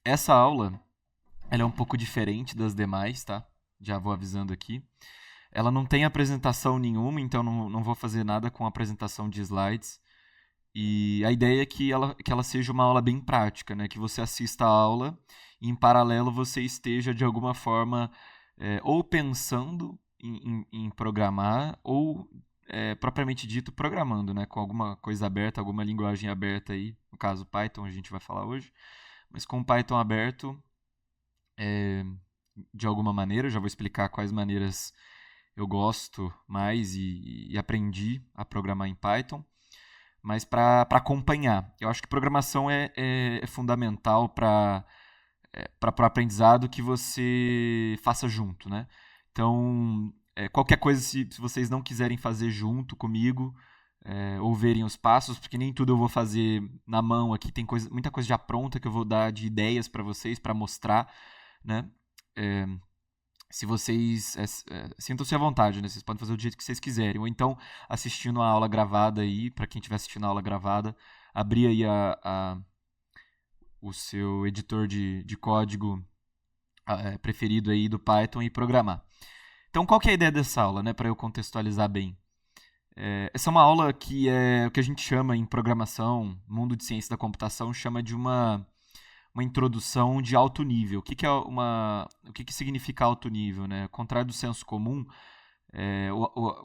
Essa aula, ela é um pouco diferente das demais, tá? Já vou avisando aqui. Ela não tem apresentação nenhuma, então não vou fazer nada com apresentação de slides. E a ideia é que ela seja uma aula bem prática, né? Que você assista a aula e, em paralelo, você esteja, de alguma forma, ou pensando em programar, ou, propriamente dito, programando, né? Com alguma coisa aberta, alguma linguagem aberta aí. No caso, Python, a gente vai falar hoje. Mas com o Python aberto, é, de alguma maneira, eu já vou explicar quais maneiras eu gosto mais e aprendi a programar em Python, mas para acompanhar. Eu acho que programação é fundamental para o aprendizado que você faça junto, né? Então, qualquer coisa, se vocês não quiserem fazer junto comigo, ou verem os passos, porque nem tudo eu vou fazer na mão aqui, tem muita coisa já pronta que eu vou dar de ideias para vocês, para mostrar, né? É, se vocês sintam-se à vontade, né? Vocês podem fazer do jeito que vocês quiserem. Ou então, assistindo a aula gravada aí, para quem estiver assistindo a aula gravada, abrir aí o seu editor de código preferido aí do Python e programar. Então, qual que é a ideia dessa aula, né? Para eu contextualizar bem. Essa é uma aula que é o que a gente chama em programação, mundo de ciência da computação, chama de uma introdução de alto nível. O que significa alto nível, né? Ao contrário do senso comum,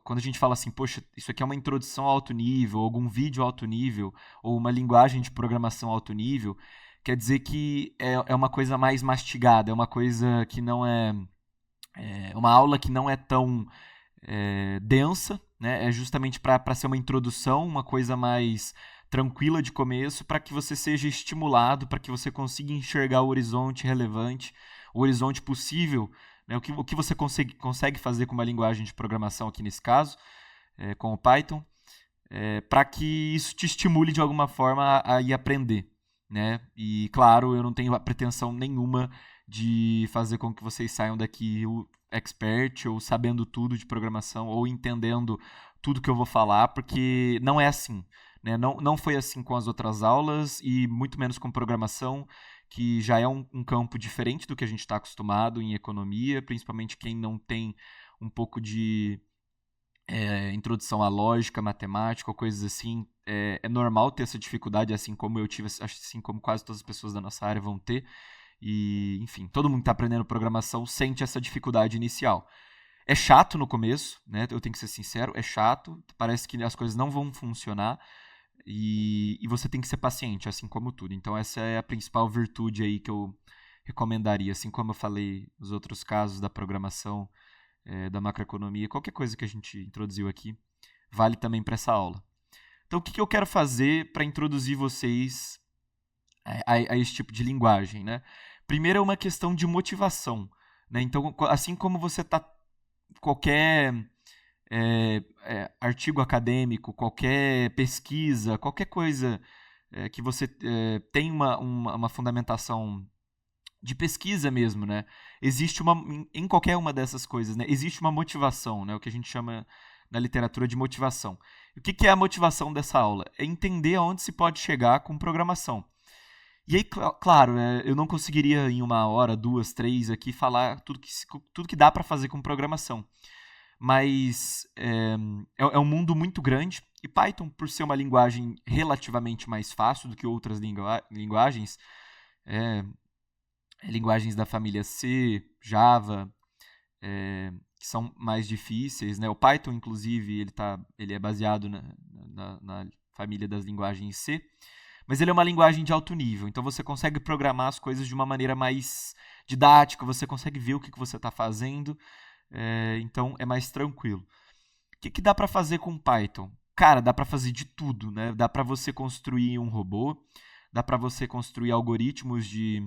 quando a gente fala assim, poxa, isso aqui é uma introdução a alto nível, ou algum vídeo a alto nível, ou uma linguagem de programação a alto nível, quer dizer que é uma coisa mais mastigada, é uma coisa que não é uma aula que não é tão densa, né? É justamente para ser uma introdução, uma coisa mais tranquila de começo, para que você seja estimulado, para que você consiga enxergar o horizonte relevante, o horizonte possível, né? O que você consegue fazer com uma linguagem de programação aqui nesse caso, com o Python, para que isso te estimule de alguma forma a ir aprender, né? E claro, eu não tenho a pretensão nenhuma de fazer com que vocês saiam daqui o expert ou sabendo tudo de programação ou entendendo tudo que eu vou falar, porque não é assim, né? Não foi assim com as outras aulas e muito menos com programação, que já é um campo diferente do que a gente está acostumado em economia, principalmente quem não tem um pouco de introdução à lógica, matemática ou coisas assim. É normal ter essa dificuldade, assim como eu tive, assim como quase todas as pessoas da nossa área vão ter. E, enfim, todo mundo que está aprendendo programação sente essa dificuldade inicial. É chato no começo, né? Eu tenho que ser sincero, é chato. Parece que as coisas não vão funcionar e você tem que ser paciente, assim como tudo. Então essa é a principal virtude aí que eu recomendaria, assim como eu falei nos outros casos da programação, da macroeconomia, qualquer coisa que a gente introduziu aqui, vale também para essa aula. Então, o que eu quero fazer para introduzir vocês a esse tipo de linguagem, né? Primeiro é uma questão de motivação, né? Então, assim como você está qualquer artigo acadêmico, qualquer pesquisa, qualquer coisa que você tem uma fundamentação de pesquisa mesmo, né? Existe em qualquer uma dessas coisas, né? Existe uma motivação, né? O que a gente chama na literatura de motivação. O que é a motivação dessa aula? É entender aonde se pode chegar com programação. E aí, claro, eu não conseguiria em uma hora, duas, três aqui falar tudo que dá para fazer com programação. Mas é um mundo muito grande e Python, por ser uma linguagem relativamente mais fácil do que outras linguagens, é, linguagens da família C, Java, que são mais difíceis, né? O Python, inclusive, ele é baseado na família das linguagens C, mas ele é uma linguagem de alto nível, então você consegue programar as coisas de uma maneira mais didática, você consegue ver o que você está fazendo, então é mais tranquilo. O que dá para fazer com Python? Cara, dá para fazer de tudo, né? Dá para você construir um robô, dá para você construir algoritmos de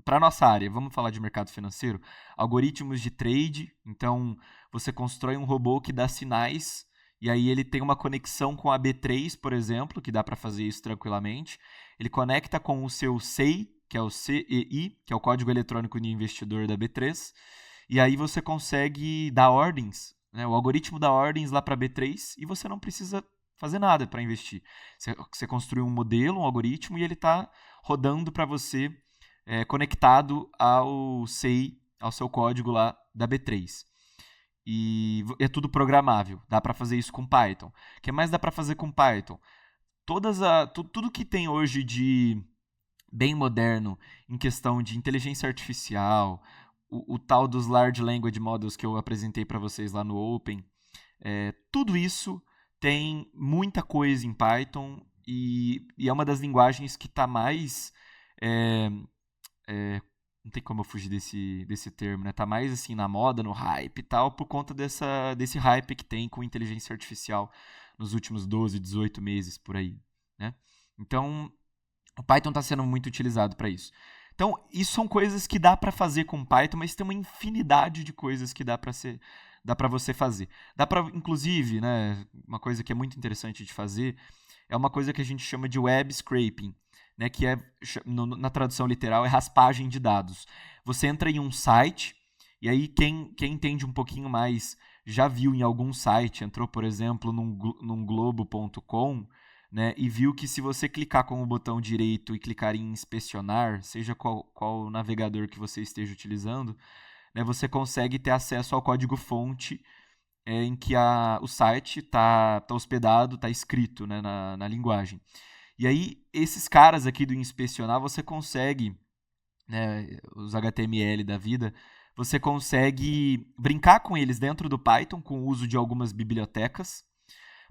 para nossa área, vamos falar de mercado financeiro, algoritmos de trade. Então, você constrói um robô que dá sinais e aí ele tem uma conexão com a B3, por exemplo, que dá para fazer isso tranquilamente. Ele conecta com o seu SEI, que é o CEI, que é o código eletrônico de investidor da B3, e aí você consegue dar ordens, né? O algoritmo dá ordens lá para a B3 e você não precisa fazer nada para investir. Você construiu um modelo, um algoritmo, e ele está rodando para você conectado ao SEI, ao seu código lá da B3. E é tudo programável, dá para fazer isso com Python. O que mais dá para fazer com Python? Tudo que tem hoje de bem moderno em questão de inteligência artificial, o tal dos Large Language Models que eu apresentei para vocês lá no Open, tudo isso tem muita coisa em Python e é uma das linguagens que está mais... não tem como eu fugir desse termo, né? Tá mais assim na moda, no hype e tal, por conta desse hype que tem com inteligência artificial nos últimos 12, 18 meses por aí, né? Então, o Python está sendo muito utilizado para isso. Então, isso são coisas que dá para fazer com Python, mas tem uma infinidade de coisas que dá para você fazer. Dá para, inclusive, né, uma coisa que é muito interessante de fazer é uma coisa que a gente chama de web scraping, né, que é, na tradução literal, é raspagem de dados. Você entra em um site, e aí quem entende um pouquinho mais já viu em algum site, entrou, por exemplo, num globo.com, né, e viu que se você clicar com o botão direito e clicar em inspecionar, seja qual navegador que você esteja utilizando, né, você consegue ter acesso ao código-fonte em que o site está hospedado, está escrito, né, na linguagem. E aí, esses caras aqui do inspecionar, você consegue, né, os HTML da vida, você consegue brincar com eles dentro do Python com o uso de algumas bibliotecas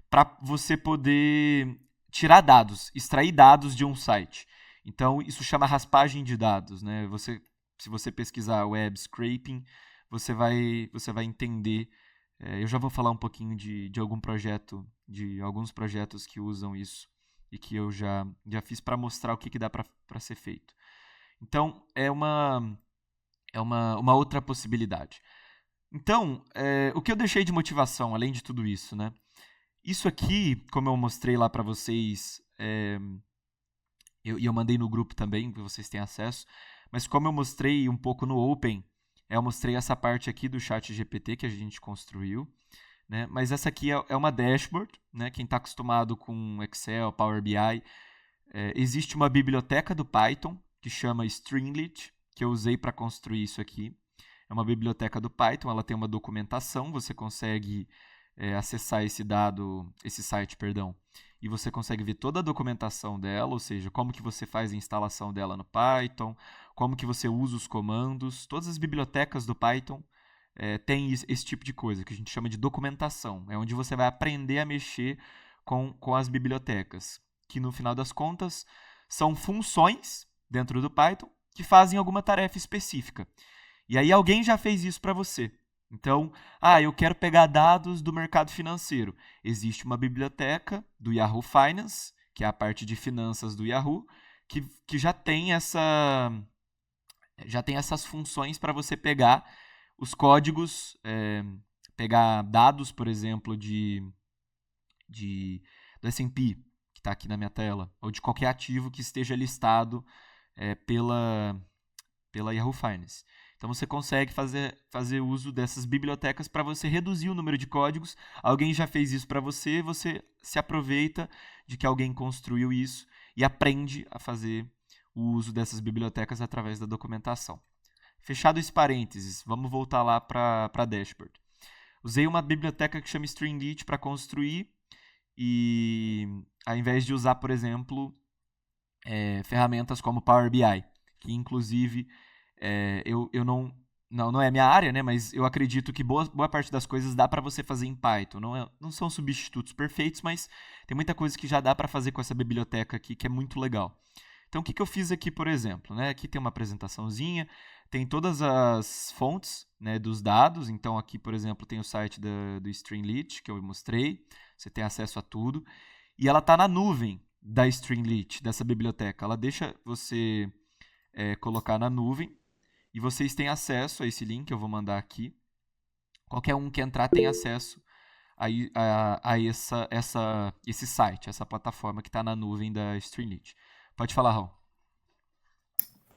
para você poder tirar dados, extrair dados de um site. Então, isso chama raspagem de dados, né? Se você pesquisar web scraping, você vai entender. Eu já vou falar um pouquinho de algum projeto, de alguns projetos que usam isso e que eu já fiz para mostrar o que dá para ser feito. Então, é uma outra possibilidade. Então, o que eu deixei de motivação, além de tudo isso, né? Isso aqui, como eu mostrei lá para vocês, eu mandei no grupo também, para vocês terem acesso, mas como eu mostrei um pouco no Open, eu mostrei essa parte aqui do chat GPT que a gente construiu, né? Mas essa aqui é uma dashboard, né? Quem está acostumado com Excel, Power BI, existe uma biblioteca do Python que chama Streamlit, que eu usei para construir isso aqui. É uma biblioteca do Python, ela tem uma documentação, você consegue acessar esse site, e você consegue ver toda a documentação dela, ou seja, como que você faz a instalação dela no Python, como que você usa os comandos. Todas as bibliotecas do Python têm esse tipo de coisa, que a gente chama de documentação. É onde você vai aprender a mexer com as bibliotecas, que no final das contas são funções dentro do Python que fazem alguma tarefa específica. E aí alguém já fez isso para você. Então, eu quero pegar dados do mercado financeiro. Existe uma biblioteca do Yahoo Finance, que é a parte de finanças do Yahoo, que já tem essas funções para você pegar os códigos, pegar dados, por exemplo, do S&P, que está aqui na minha tela, ou de qualquer ativo que esteja listado pela Yahoo Finance. Então você consegue fazer uso dessas bibliotecas para você reduzir o número de códigos. Alguém já fez isso para você, você se aproveita de que alguém construiu isso e aprende a fazer o uso dessas bibliotecas através da documentação. Fechado esse parênteses, vamos voltar lá para a dashboard. Usei uma biblioteca que chama Streamlit para construir e ao invés de usar, por exemplo, ferramentas como Power BI, que inclusive eu não é minha área, né? Mas eu acredito que boa parte das coisas dá para você fazer em Python. Não são substitutos perfeitos, mas tem muita coisa que já dá para fazer com essa biblioteca aqui que é muito legal. Então, o que eu fiz aqui, por exemplo? Né? Aqui tem uma apresentaçãozinha, tem todas as fontes, né, dos dados. Então, aqui, por exemplo, tem o site do Streamlit, que eu mostrei. Você tem acesso a tudo. E ela está na nuvem da Streamlit, dessa biblioteca. Ela deixa você colocar na nuvem. E vocês têm acesso a esse link que eu vou mandar aqui. Qualquer um que entrar tem acesso a esse site, essa plataforma que está na nuvem da Streamlit. Pode falar, Raul.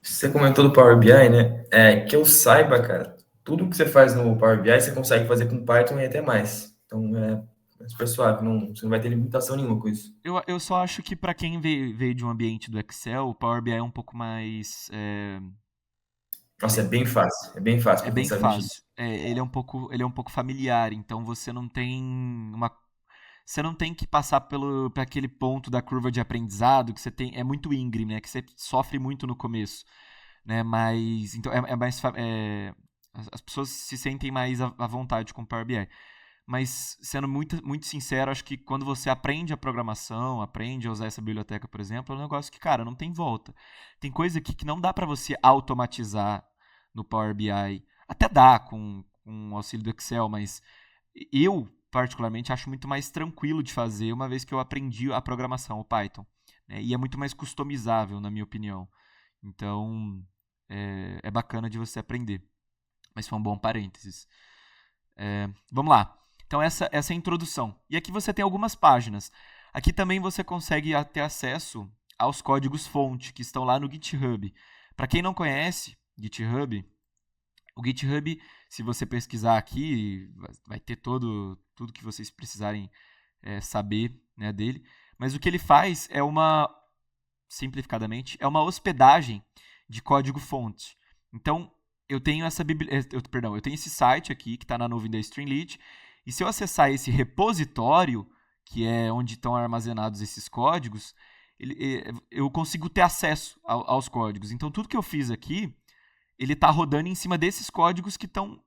Você comentou do Power BI, né? Que eu saiba, cara, tudo que você faz no Power BI você consegue fazer com Python e até mais. Então, É super suave, você não vai ter limitação nenhuma com isso. Eu só acho que para quem veio de um ambiente do Excel, o Power BI é um pouco mais. Nossa, é bem fácil É para quem bem sabe mexer. fácil. Ele é um pouco familiar, então você não tem que passar por aquele ponto da curva de aprendizado que você tem, é muito íngreme, né, que você sofre muito no começo, né, mas então é mais as pessoas se sentem mais à vontade com o Power BI. Mas sendo muito sincero, acho que quando você aprende a programação, aprende a usar essa biblioteca, por exemplo, é um negócio que, cara, não tem volta. Tem coisa aqui que não dá para você automatizar no Power BI. Até dá com o auxílio do Excel, mas eu, particularmente, acho muito mais tranquilo de fazer uma vez que eu aprendi a programação, o Python. Né? E é muito mais customizável, na minha opinião. Então, é bacana de você aprender. Mas foi um bom parênteses. Vamos lá. Então, essa é a introdução. E aqui você tem algumas páginas. Aqui também você consegue ter acesso aos códigos-fonte que estão lá no GitHub. Para quem não conhece GitHub, o GitHub, se você pesquisar aqui, vai ter tudo que vocês precisarem saber, né, dele. Mas o que ele faz é simplificadamente, é uma hospedagem de código-fonte. Então, eu tenho eu tenho esse site aqui que está na nuvem da Streamlit, e se eu acessar esse repositório, que é onde estão armazenados esses códigos, eu consigo ter acesso aos códigos. Então, tudo que eu fiz aqui, ele está rodando em cima desses códigos que estão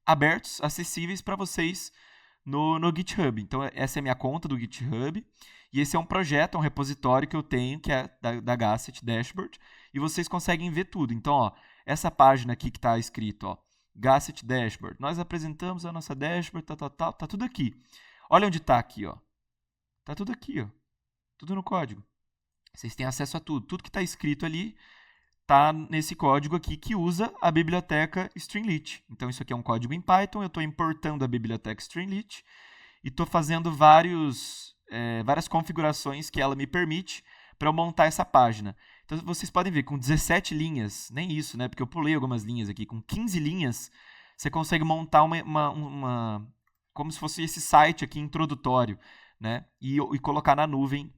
abertos, acessíveis para vocês no GitHub. Então, essa é a minha conta do GitHub. E esse é um projeto, é um repositório que eu tenho, que é da Gasset Dashboard. E vocês conseguem ver tudo. Então, ó, essa página aqui que está escrito, ó, Gasset Dashboard. Nós apresentamos a nossa dashboard, tá tudo aqui. Olha onde está aqui, ó. Tá tudo aqui, ó. Tudo no código. Vocês têm acesso a tudo. Tudo que está escrito ali está nesse código aqui que usa a biblioteca Streamlit. Então, isso aqui é um código em Python. Eu estou importando a biblioteca Streamlit e estou fazendo várias configurações que ela me permite para eu montar essa página. Então, vocês podem ver, com 17 linhas, nem isso, né? Porque eu pulei algumas linhas aqui. Com 15 linhas, você consegue montar como se fosse esse site aqui introdutório, né? E colocar na nuvem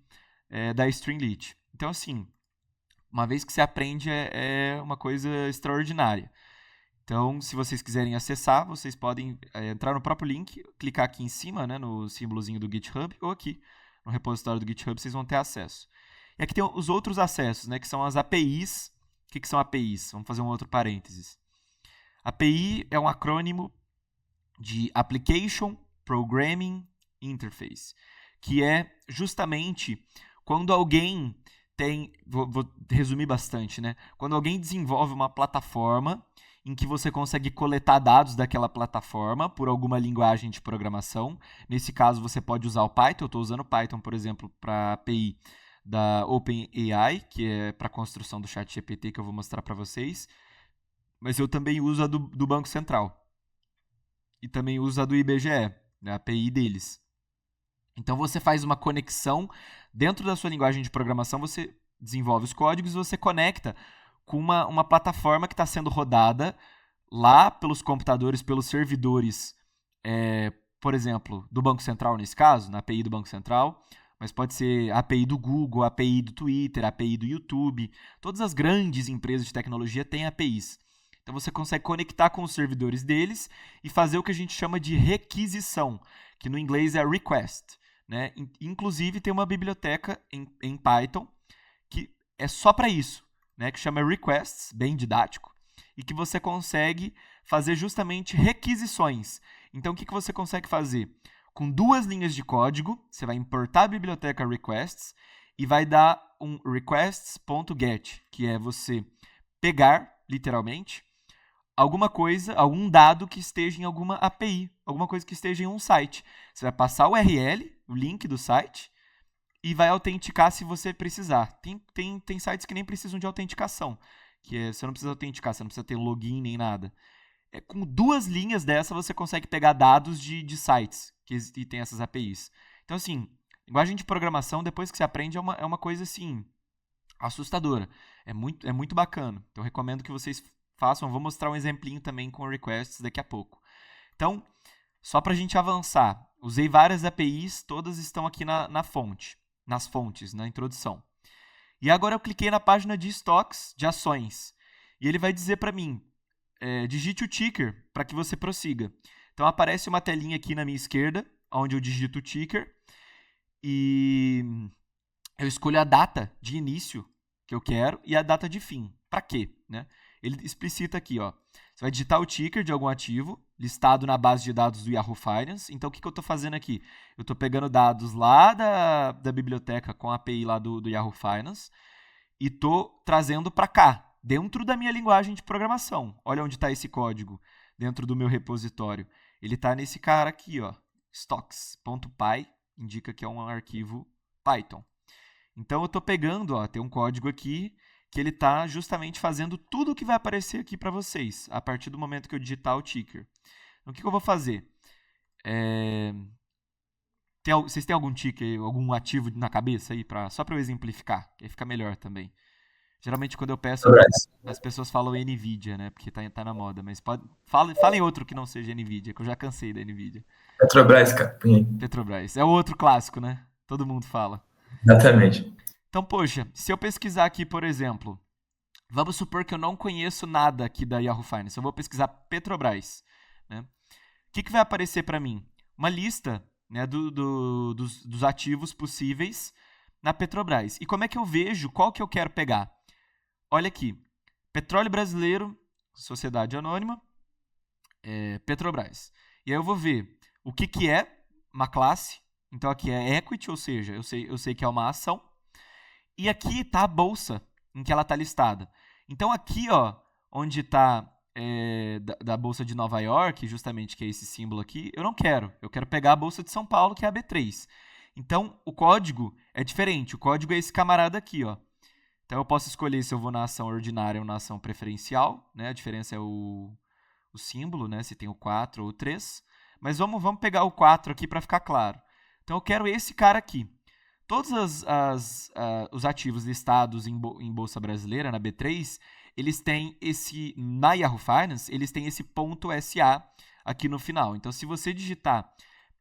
da Streamlit. Então, assim, uma vez que você aprende, é uma coisa extraordinária. Então, se vocês quiserem acessar, vocês podem entrar no próprio link, clicar aqui em cima, né, no símbolozinho do GitHub, ou aqui no repositório do GitHub, vocês vão ter acesso. E aqui tem os outros acessos, né, que são as APIs. O que são APIs? Vamos fazer um outro parênteses. API é um acrônimo de Application Programming Interface, que é justamente quando alguém vou resumir bastante, né? Quando alguém desenvolve uma plataforma em que você consegue coletar dados daquela plataforma por alguma linguagem de programação. Nesse caso, você pode usar o Python. Eu estou usando o Python, por exemplo, para a API da OpenAI, que é para a construção do ChatGPT, que eu vou mostrar para vocês. Mas eu também uso a do Banco Central. E também uso a do IBGE, né, a API deles. Então, você faz uma conexão dentro da sua linguagem de programação, você desenvolve os códigos e você conecta com uma plataforma que está sendo rodada lá pelos computadores, pelos servidores, por exemplo, do Banco Central, nesse caso, na API do Banco Central, mas pode ser a API do Google, a API do Twitter, a API do YouTube. Todas as grandes empresas de tecnologia têm APIs. Então, você consegue conectar com os servidores deles e fazer o que a gente chama de requisição, que no inglês é request. Né? Inclusive, tem uma biblioteca em Python que é só para isso, né? Que chama requests, bem didático, e que você consegue fazer justamente requisições. Então, o que você consegue fazer? Com 2 linhas de código, você vai importar a biblioteca requests e vai dar um requests.get, que é você pegar, literalmente, alguma coisa, algum dado que esteja em alguma API, alguma coisa que esteja em um site. Você vai passar o URL, o link do site, e vai autenticar se você precisar. Tem sites que nem precisam de autenticação, que você não precisa autenticar, você não precisa ter login nem nada. Com 2 linhas dessa, você consegue pegar dados de sites que tem essas APIs. Então, assim, linguagem de programação, depois que você aprende, é uma coisa, assim, assustadora. É muito bacana. Então, eu recomendo que vocês façam. Vou mostrar um exemplinho também com requests daqui a pouco. Então, só para a gente avançar, Usei várias APIs, todas estão aqui na fonte, nas fontes, na introdução. E agora eu cliquei na página de estoques de ações. E ele vai dizer para mim, digite o ticker para que você prossiga. Então aparece uma telinha aqui na minha esquerda, onde eu digito o ticker. E eu escolho a data de início que eu quero e a data de fim. Para quê? Né? Ele explicita aqui, ó. Você vai digitar o ticker de algum ativo, listado na base de dados do Yahoo Finance. Então, o que eu estou fazendo aqui? Eu estou pegando dados lá da biblioteca com a API lá do Yahoo Finance e estou trazendo para cá, dentro da minha linguagem de programação. Olha onde está esse código dentro do meu repositório. Ele está nesse cara aqui, ó, stocks.py, indica que é um arquivo Python. Então, eu estou pegando, ó, tem um código aqui que ele está justamente fazendo tudo o que vai aparecer aqui para vocês, a partir do momento que eu digitar o ticker. Então, o que eu vou fazer? Vocês têm algum ticker, algum ativo na cabeça aí, só para eu exemplificar, que aí fica melhor também. Geralmente, quando eu peço, Petrobras. as pessoas falam NVIDIA, né? Porque tá na moda, mas falem outro que não seja NVIDIA, que eu já cansei da NVIDIA. Petrobras, cara. Põe aí. Petrobras. É o outro clássico, né? Todo mundo fala. Exatamente. Então, poxa, se eu pesquisar aqui, por exemplo, vamos supor que eu não conheço nada aqui da Yahoo Finance. Eu vou pesquisar Petrobras. Né? O que vai aparecer para mim? Uma lista, né, dos ativos possíveis na Petrobras. E como é que eu vejo qual que eu quero pegar? Olha aqui. Petróleo Brasileiro, Sociedade Anônima, Petrobras. E aí eu vou ver o que é uma classe. Então aqui é equity, ou seja, eu sei que é uma ação. E aqui está a bolsa em que ela está listada. Então aqui, ó, onde está da Bolsa de Nova York, justamente que é esse símbolo aqui, eu não quero. Eu quero pegar a Bolsa de São Paulo, que é a B3. Então o código é diferente. O código é esse camarada aqui, ó. Então eu posso escolher se eu vou na ação ordinária ou na ação preferencial. Né? A diferença é o símbolo, né? Se tem o 4 ou o 3. Mas vamos pegar o 4 aqui para ficar claro. Então eu quero esse cara aqui. Todos os ativos listados em Bolsa Brasileira, na B3, eles têm na Yahoo Finance, eles têm esse ponto SA aqui no final. Então, se você digitar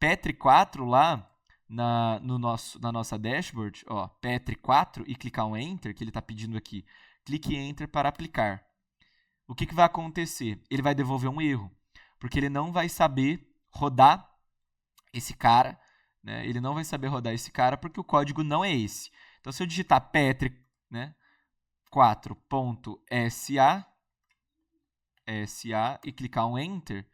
Petri4 lá na nossa dashboard, ó, Petri4, e clicar um Enter, que ele está pedindo aqui, clique Enter para aplicar. O que vai acontecer? Ele vai devolver um erro, porque ele não vai saber rodar esse cara. Né? Ele não vai saber rodar esse cara porque o código não é esse. Então, se eu digitar Petri, né, 4.sa e clicar um Enter,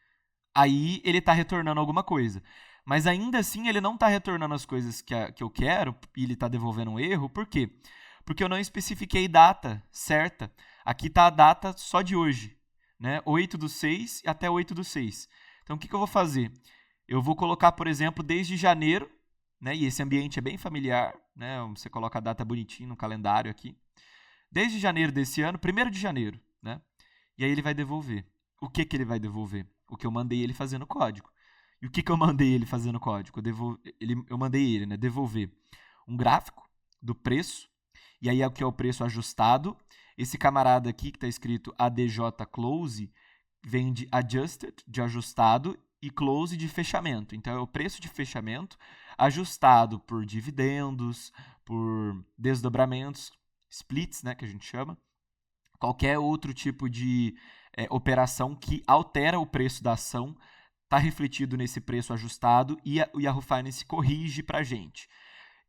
aí ele está retornando alguma coisa. Mas ainda assim, ele não está retornando as coisas que eu quero e ele está devolvendo um erro. Por quê? Porque eu não especifiquei data certa. Aqui está a data só de hoje. Né? 8/6 até 8/6. Então, o que eu vou fazer? Eu vou colocar, por exemplo, desde janeiro, né? E esse ambiente é bem familiar, né? Você coloca a data bonitinho no calendário aqui. Desde janeiro desse ano, 1º de janeiro, né? E aí ele vai devolver. O que ele vai devolver? O que eu mandei ele fazer no código. E o que eu mandei ele fazer no código? Eu mandei ele, né, devolver um gráfico do preço, e aí é o que é o preço ajustado. Esse camarada aqui que está escrito ADJ Close vem de Adjusted, de ajustado, e close de fechamento. Então, é o preço de fechamento ajustado por dividendos, por desdobramentos, splits, né, que a gente chama, qualquer outro tipo de operação que altera o preço da ação está refletido nesse preço ajustado e o Yahoo Finance corrige para a gente.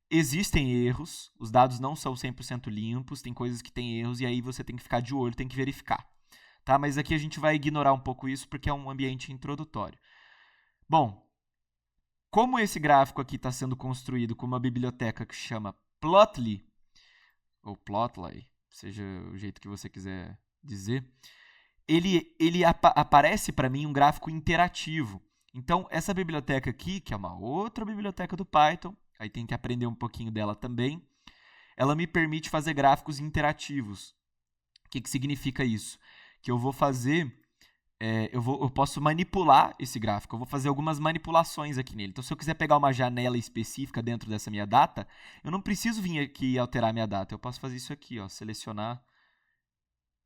Existem erros, os dados não são 100% limpos, tem coisas que têm erros e aí você tem que ficar de olho, tem que verificar. Tá? Mas aqui a gente vai ignorar um pouco isso porque é um ambiente introdutório. Bom, como esse gráfico aqui está sendo construído com uma biblioteca que chama Plotly, ou Plotly, seja o jeito que você quiser dizer, ele aparece para mim um gráfico interativo. Então, essa biblioteca aqui, que é uma outra biblioteca do Python, aí tem que aprender um pouquinho dela também, ela me permite fazer gráficos interativos. O que significa isso? Que eu vou fazer... eu posso manipular esse gráfico, eu vou fazer algumas manipulações aqui nele. Então, se eu quiser pegar uma janela específica dentro dessa minha data, eu não preciso vir aqui e alterar a minha data. Eu posso fazer isso aqui, ó, selecionar,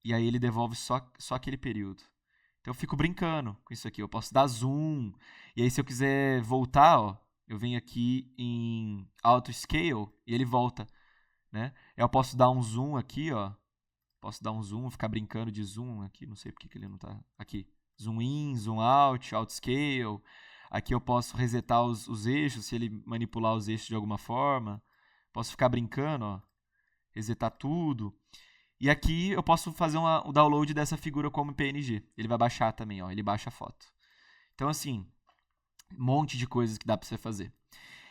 e aí ele devolve só aquele período. Então, eu fico brincando com isso aqui. Eu posso dar zoom, e aí se eu quiser voltar, ó, eu venho aqui em Auto Scale e ele volta, né? Eu posso dar um zoom aqui, ó. Posso dar um zoom, ficar brincando de zoom aqui, não sei porque que ele não tá aqui. Zoom in, zoom out, auto scale. Aqui eu posso resetar os eixos, se ele manipular os eixos de alguma forma. Posso ficar brincando, ó. Resetar tudo. E aqui eu posso fazer o download dessa figura como PNG. Ele vai baixar também, ó. Ele baixa a foto. Então, assim, um monte de coisas que dá para você fazer.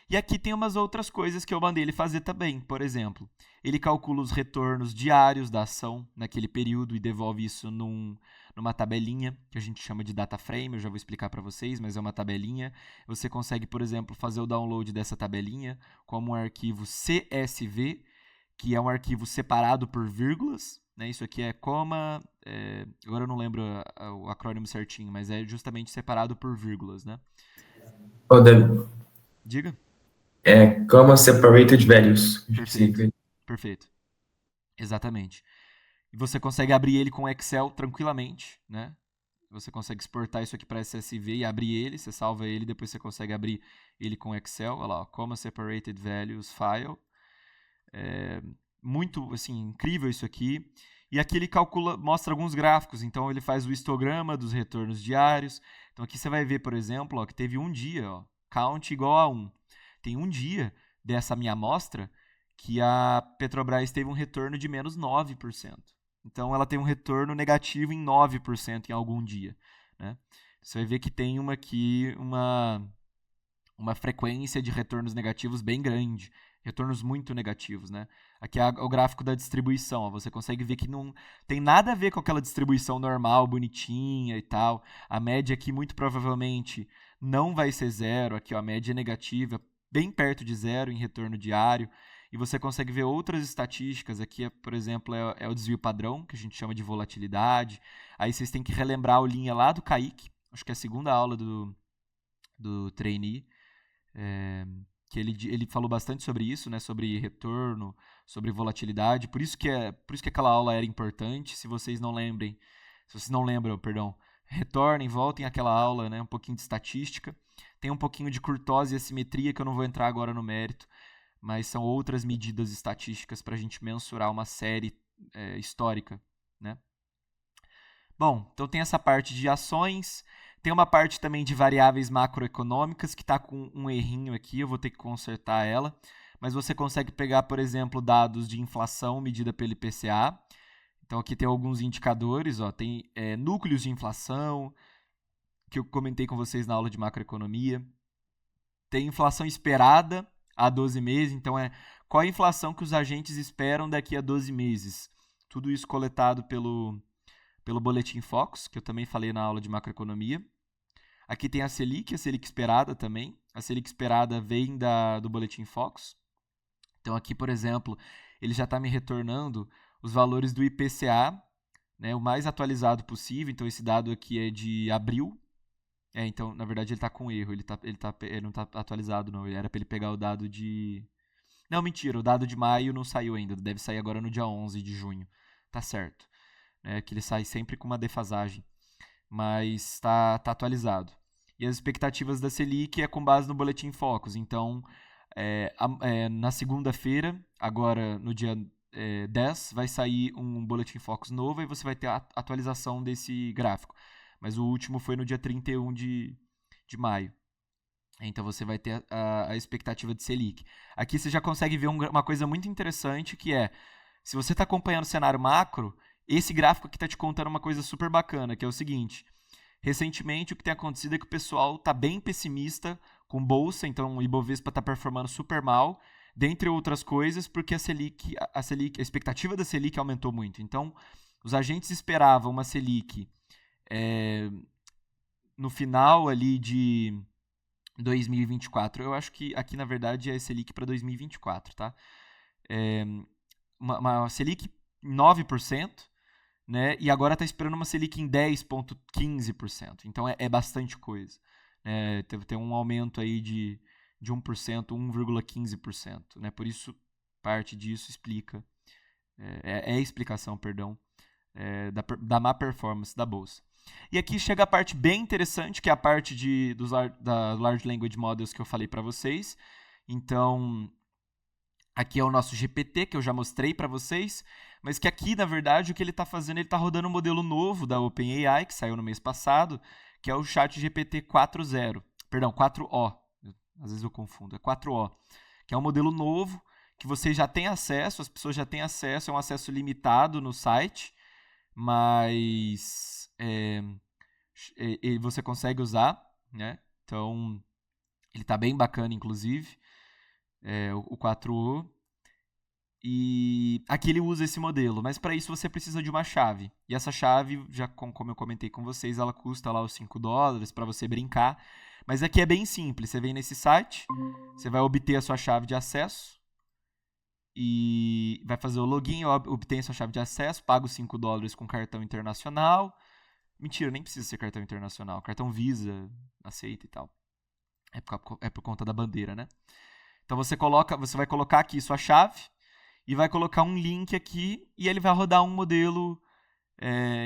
E aqui tem umas outras coisas que eu mandei ele fazer também. Por exemplo, ele calcula os retornos diários da ação naquele período e devolve isso numa tabelinha que a gente chama de data frame. Eu já vou explicar para vocês, mas é uma tabelinha. Você consegue, por exemplo, fazer o download dessa tabelinha como um arquivo CSV, que é um arquivo separado por vírgulas. Né? Isso aqui é coma... agora eu não lembro o acrônimo certinho, mas é justamente separado por vírgulas. Né? Ô, Dani, Diga. Comma Separated Values. Perfeito. Perfeito. Exatamente. E você consegue abrir ele com Excel tranquilamente, né? Você consegue exportar isso aqui para SSV e abrir ele, você salva ele, depois você consegue abrir ele com Excel. Olha lá, ó, Comma Separated Values File. Muito, assim, incrível isso aqui. E aqui ele calcula, mostra alguns gráficos, então ele faz o histograma dos retornos diários. Então aqui você vai ver, por exemplo, ó, que teve um dia, ó, count igual a 1. Tem um dia dessa minha amostra que a Petrobras teve um retorno de menos 9%. Então ela tem um retorno negativo em 9% em algum dia. Né? Você vai ver que tem uma frequência de retornos negativos bem grande. Retornos muito negativos. Né? Aqui é o gráfico da distribuição. Ó. Você consegue ver que não tem nada a ver com aquela distribuição normal, bonitinha e tal. A média aqui muito provavelmente não vai ser zero. Aqui ó, a média é negativa, bem perto de zero em retorno diário. E você consegue ver outras estatísticas. Aqui, por exemplo, é o desvio padrão, que a gente chama de volatilidade. Aí vocês têm que relembrar a linha lá do Kaique. Acho que é a segunda aula do trainee. Que ele falou bastante sobre isso, né? Sobre retorno, sobre volatilidade. Por isso que aquela aula era importante. Se vocês não lembram, perdão, retornem, voltem àquela aula, né? Um pouquinho de estatística. Tem um pouquinho de curtose e assimetria que eu não vou entrar agora no mérito, mas são outras medidas estatísticas para a gente mensurar uma série histórica, né? Bom, então tem essa parte de ações, tem uma parte também de variáveis macroeconômicas que está com um errinho aqui, eu vou ter que consertar ela, mas você consegue pegar, por exemplo, dados de inflação medida pelo IPCA. Então aqui tem alguns indicadores, ó, tem núcleos de inflação, que eu comentei com vocês na aula de macroeconomia. Tem inflação esperada a 12 meses, então qual a inflação que os agentes esperam daqui a 12 meses. Tudo isso coletado pelo Boletim Focus, que eu também falei na aula de macroeconomia. Aqui tem a Selic esperada também. A Selic esperada vem do Boletim Focus. Então aqui, por exemplo, ele já está me retornando os valores do IPCA, né, o mais atualizado possível. Então esse dado aqui é de abril. Então, na verdade, ele está com erro. Ele não está atualizado, não. Ele era para ele pegar o dado de... Não, mentira. O dado de maio não saiu ainda. Deve sair agora no dia 11 de junho. Tá certo. Que ele sai sempre com uma defasagem. Mas está tá atualizado. E as expectativas da Selic é com base no Boletim Focus. Então, na segunda-feira, agora no dia 10, vai sair um Boletim Focus novo e você vai ter a atualização desse gráfico. Mas o último foi no dia 31 de maio. Então você vai ter a expectativa de Selic. Aqui você já consegue ver uma coisa muito interessante, que se você está acompanhando o cenário macro, esse gráfico aqui está te contando uma coisa super bacana, que é o seguinte: recentemente o que tem acontecido é que o pessoal está bem pessimista com bolsa, então o Ibovespa está performando super mal, dentre outras coisas, porque a expectativa da Selic aumentou muito. Então, os agentes esperavam uma Selic no final ali de 2024. Eu acho que aqui, na verdade, é Selic para 2024, tá? Uma Selic em 9%, né? E agora está esperando uma Selic em 10,15%. Então é bastante coisa. Tem um aumento aí de 1%, 1,15%. Né? Por isso, parte disso explica, explicação, perdão, da má performance da Bolsa. E aqui chega a parte bem interessante, que é a parte da Large Language Models que eu falei para vocês. Então, aqui é o nosso GPT, que eu já mostrei para vocês, mas que aqui, na verdade, o que ele está fazendo, ele está rodando um modelo novo da OpenAI, que saiu no mês passado, que é o ChatGPT 4.0. Perdão, 4O. Às vezes eu confundo, é 4O. Que é um modelo novo, que vocês já têm acesso, as pessoas já têm acesso, é um acesso limitado no site, mas você consegue usar, né? Então, ele está bem bacana, inclusive, o 4O. E aqui ele usa esse modelo, mas para isso você precisa de uma chave. E essa chave, já como eu comentei com vocês, ela custa lá os $5 para você brincar. Mas aqui é bem simples, você vem nesse site, você vai obter a sua chave de acesso e vai fazer o login, obtém a sua chave de acesso, paga os $5 com cartão internacional. Mentira, nem precisa ser cartão internacional, cartão Visa aceita e tal. É por conta da bandeira, né? Então você vai colocar aqui sua chave e vai colocar um link aqui e ele vai rodar um modelo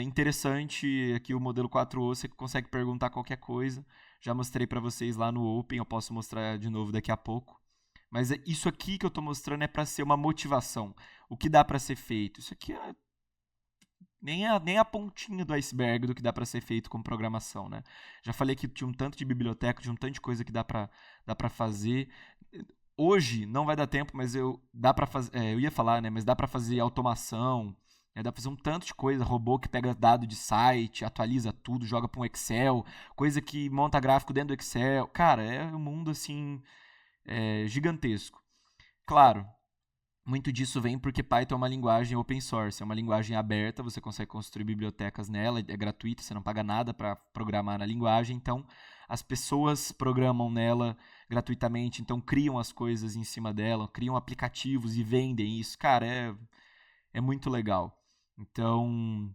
interessante. Aqui o modelo 4O, você consegue perguntar qualquer coisa. Já mostrei para vocês lá no Open, eu posso mostrar de novo daqui a pouco. Mas isso aqui que eu estou mostrando é para ser uma motivação. O que dá para ser feito? Isso aqui é nem a pontinha do iceberg do que dá para ser feito com programação, né? Já falei que tinha um tanto de biblioteca, tinha um tanto de coisa que dá para fazer. Hoje não vai dar tempo, mas eu ia falar, né? Mas dá para fazer automação, né? Dá para fazer um tanto de coisa, robô que pega dado de site, atualiza tudo, joga para um Excel, coisa que monta gráfico dentro do Excel. Cara, é um mundo assim gigantesco. Claro, muito disso vem porque Python é uma linguagem open source, é uma linguagem aberta, você consegue construir bibliotecas nela, é gratuita, você não paga nada para programar na linguagem, então as pessoas programam nela gratuitamente, então criam as coisas em cima dela, criam aplicativos e vendem isso. Cara, é muito legal. Então,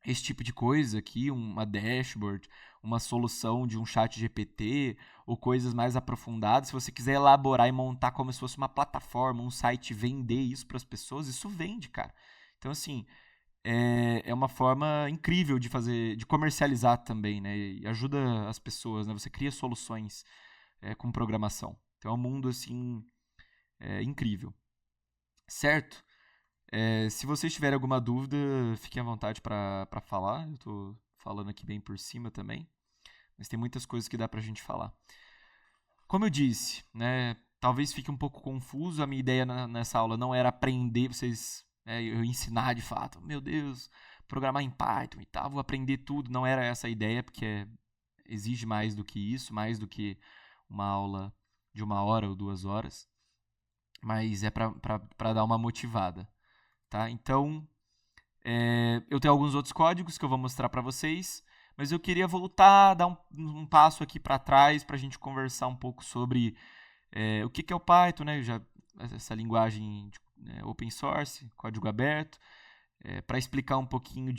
esse tipo de coisa aqui, uma dashboard, uma solução de um chat GPT ou coisas mais aprofundadas, se você quiser elaborar e montar como se fosse uma plataforma, um site, vender isso para as pessoas, isso vende, cara. Então, assim, é uma forma incrível de fazer, de comercializar também, né? E ajuda as pessoas, né? Você cria soluções com programação. Então, é um mundo, assim, incrível. Certo? Se vocês tiverem alguma dúvida, fiquem à vontade para falar. Eu estou falando aqui bem por cima também, mas tem muitas coisas que dá para a gente falar. Como eu disse, né, talvez fique um pouco confuso. A minha ideia nessa aula não era aprender vocês, eu ensinar de fato. Meu Deus, programar em Python e tal, vou aprender tudo. Não era essa a ideia, porque exige mais do que isso, mais do que uma aula de 1 hora ou 2 horas. Mas é para dar uma motivada. Tá? Então, eu tenho alguns outros códigos que eu vou mostrar para vocês, mas eu queria voltar, dar um passo aqui para trás para a gente conversar um pouco sobre o que é o Python, né? Essa linguagem open source, código aberto, para explicar um pouquinho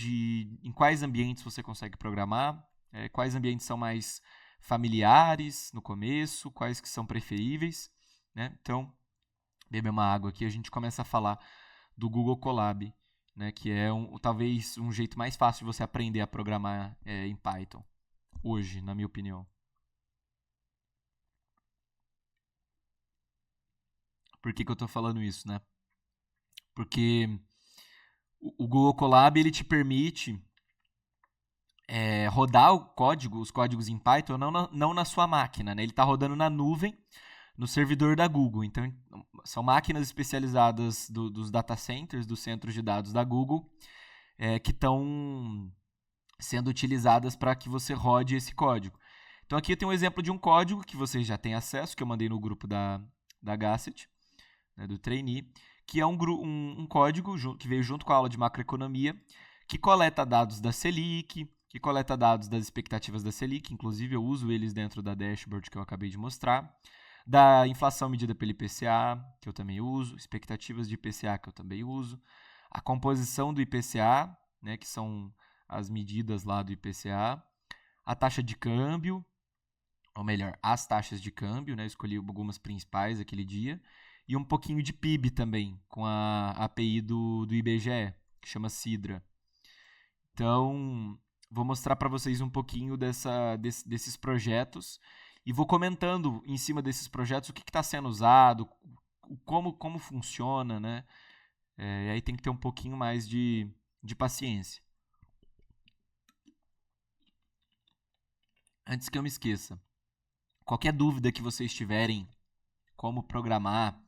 em quais ambientes você consegue programar, quais ambientes são mais familiares no começo, quais que são preferíveis. Né? Então, beber uma água aqui, a gente começa a falar do Google Colab, né, que é talvez um jeito mais fácil de você aprender a programar em Python, hoje, na minha opinião. Por que eu estou falando isso, né? Porque o Google Colab ele te permite rodar os códigos em Python não na sua máquina, né? Ele está rodando na nuvem, no servidor da Google. Então, são máquinas especializadas dos data centers, dos centros de dados da Google, que estão sendo utilizadas para que você rode esse código. Então, aqui eu tenho um exemplo de um código que vocês já têm acesso, que eu mandei no grupo da Gasset, né, do Trainee, que é um código que veio junto com a aula de macroeconomia, que coleta dados da Selic, que coleta dados das expectativas da Selic, inclusive eu uso eles dentro da dashboard que eu acabei de mostrar, da inflação medida pelo IPCA, que eu também uso, expectativas de IPCA, que eu também uso, a composição do IPCA, né, que são as medidas lá do IPCA, a taxa de câmbio, ou melhor, as taxas de câmbio, né, escolhi algumas principais aquele dia, e um pouquinho de PIB também, com a API do IBGE, que chama Sidra. Então, vou mostrar para vocês um pouquinho desses projetos e vou comentando em cima desses projetos o que está sendo usado, como funciona, né? E aí tem que ter um pouquinho mais de paciência. Antes que eu me esqueça, qualquer dúvida que vocês tiverem, como programar...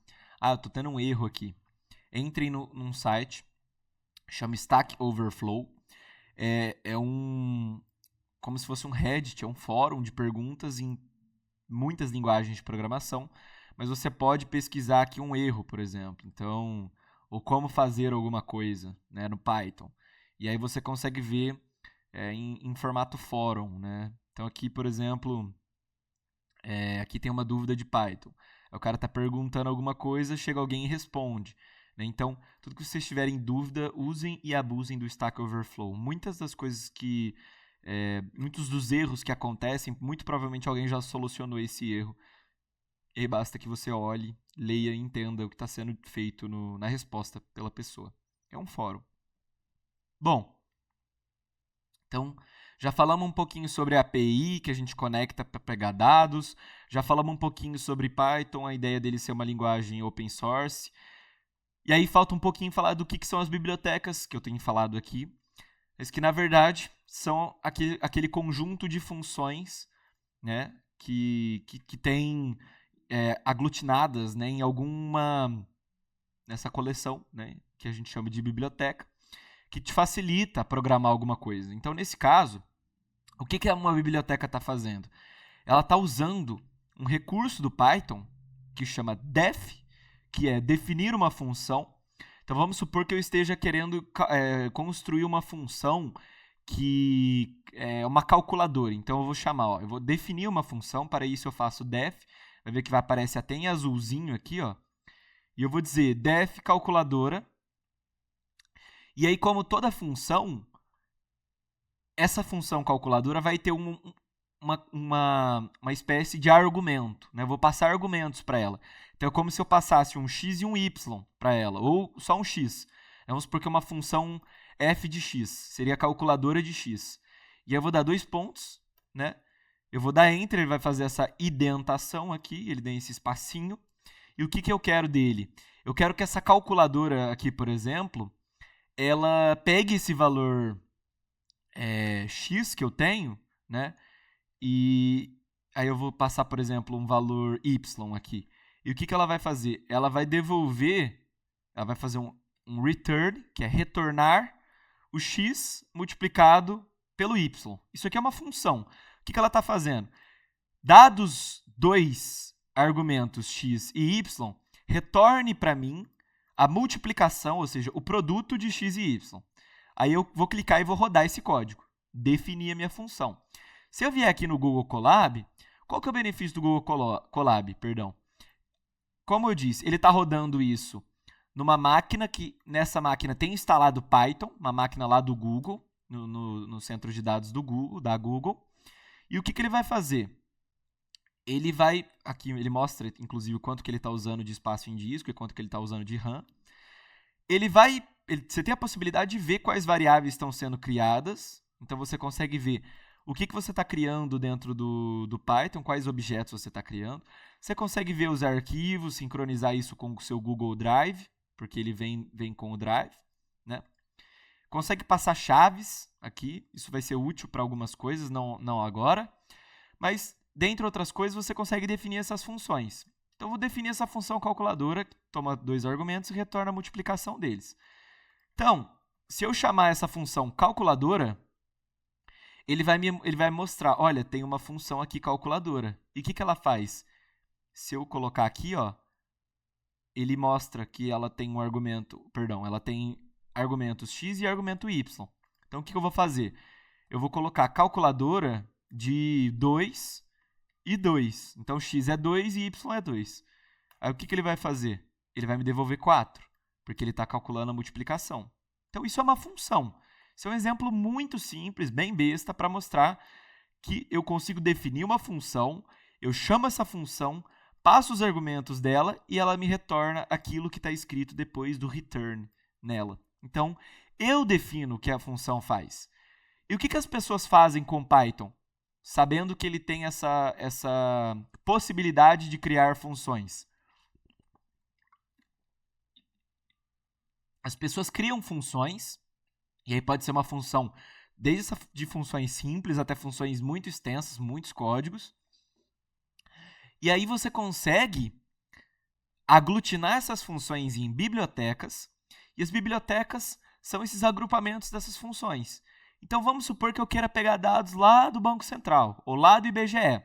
eu tô tendo um erro aqui. Entrem num site, chama Stack Overflow. É como se fosse um Reddit, é um fórum de perguntas em muitas linguagens de programação, mas você pode pesquisar aqui um erro, por exemplo. Então, ou como fazer alguma coisa, né, no Python. E aí você consegue ver em formato fórum, né? Então aqui, por exemplo, aqui tem uma dúvida de Python. O cara está perguntando alguma coisa, chega alguém e responde. Né? Então, tudo que vocês tiverem dúvida, usem e abusem do Stack Overflow. Muitas das coisas muitos dos erros que acontecem, muito provavelmente alguém já solucionou esse erro. E aí basta que você olhe, leia e entenda o que está sendo feito na resposta pela pessoa. É um fórum. Bom, então já falamos um pouquinho sobre a API que a gente conecta para pegar dados, já falamos um pouquinho sobre Python, a ideia dele ser uma linguagem open source. E aí falta um pouquinho falar do que são as bibliotecas, que eu tenho falado aqui, mas que na verdade são aquele conjunto de funções, né, que tem aglutinadas, né, nessa coleção, né, que a gente chama de biblioteca, que te facilita programar alguma coisa. Então, nesse caso, o que uma biblioteca está fazendo? Ela está usando um recurso do Python que chama def, que é definir uma função. Então, vamos supor que eu esteja querendo construir uma função que é uma calculadora. Então, eu vou definir uma função, para isso eu faço def, vai ver que vai aparecer até em azulzinho aqui, ó. E eu vou dizer def calculadora. E aí, como toda função, essa função calculadora vai ter uma espécie de argumento. Né? Eu vou passar argumentos para ela. Então, é como se eu passasse um x e um y para ela, ou só um x. Vamos supor que é uma função f de x, seria a calculadora de x. E eu vou dar 2 pontos, né? Eu vou dar enter, ele vai fazer essa indentação aqui, ele tem esse espacinho. E o que eu quero dele? Eu quero que essa calculadora aqui, por exemplo, ela pegue esse valor x que eu tenho, né? E aí eu vou passar, por exemplo, um valor y aqui. E o que ela vai fazer? Ela vai fazer um return, que é retornar o x multiplicado pelo y. Isso aqui é uma função. O que ela está fazendo? Dados 2 argumentos x e y, retorne para mim a multiplicação, ou seja, o produto de x e y. Aí eu vou clicar e vou rodar esse código. Definir a minha função. Se eu vier aqui no Google Colab, qual que é o benefício do Google Colab? Como eu disse, ele está rodando isso numa máquina que, nessa máquina, tem instalado Python, uma máquina lá do Google, no centro de dados do Google, da Google. E o que ele vai fazer? Aqui ele mostra, inclusive, o quanto que ele está usando de espaço em disco e quanto que ele está usando de RAM. Você tem a possibilidade de ver quais variáveis estão sendo criadas. Então, você consegue ver o que você está criando dentro do Python, quais objetos você está criando. Você consegue ver os arquivos, sincronizar isso com o seu Google Drive, porque ele vem com o Drive. Né? Consegue passar chaves aqui. Isso vai ser útil para algumas coisas, não agora. Mas, dentre outras coisas, você consegue definir essas funções. Então, eu vou definir essa função calculadora, que toma 2 argumentos e retorna a multiplicação deles. Então, se eu chamar essa função calculadora, ele vai mostrar, olha, tem uma função aqui calculadora. E o que ela faz? Se eu colocar aqui, ó, ele mostra que ela tem ela tem argumentos x e argumento y. Então, o que eu vou fazer? Eu vou colocar calculadora de 2 e 2. Então, x é 2 e y é 2. Aí, o que ele vai fazer? Ele vai me devolver 4, porque ele está calculando a multiplicação. Então, isso é uma função. Isso é um exemplo muito simples, bem besta, para mostrar que eu consigo definir uma função, eu chamo essa função, passo os argumentos dela e ela me retorna aquilo que está escrito depois do return nela. Então, eu defino o que a função faz. E o que as pessoas fazem com Python? Sabendo que ele tem essa possibilidade de criar funções. As pessoas criam funções, e aí pode ser uma função desde de funções simples até funções muito extensas, muitos códigos. E aí você consegue aglutinar essas funções em bibliotecas, e as bibliotecas são esses agrupamentos dessas funções. Então vamos supor que eu queira pegar dados lá do Banco Central, ou lá do IBGE.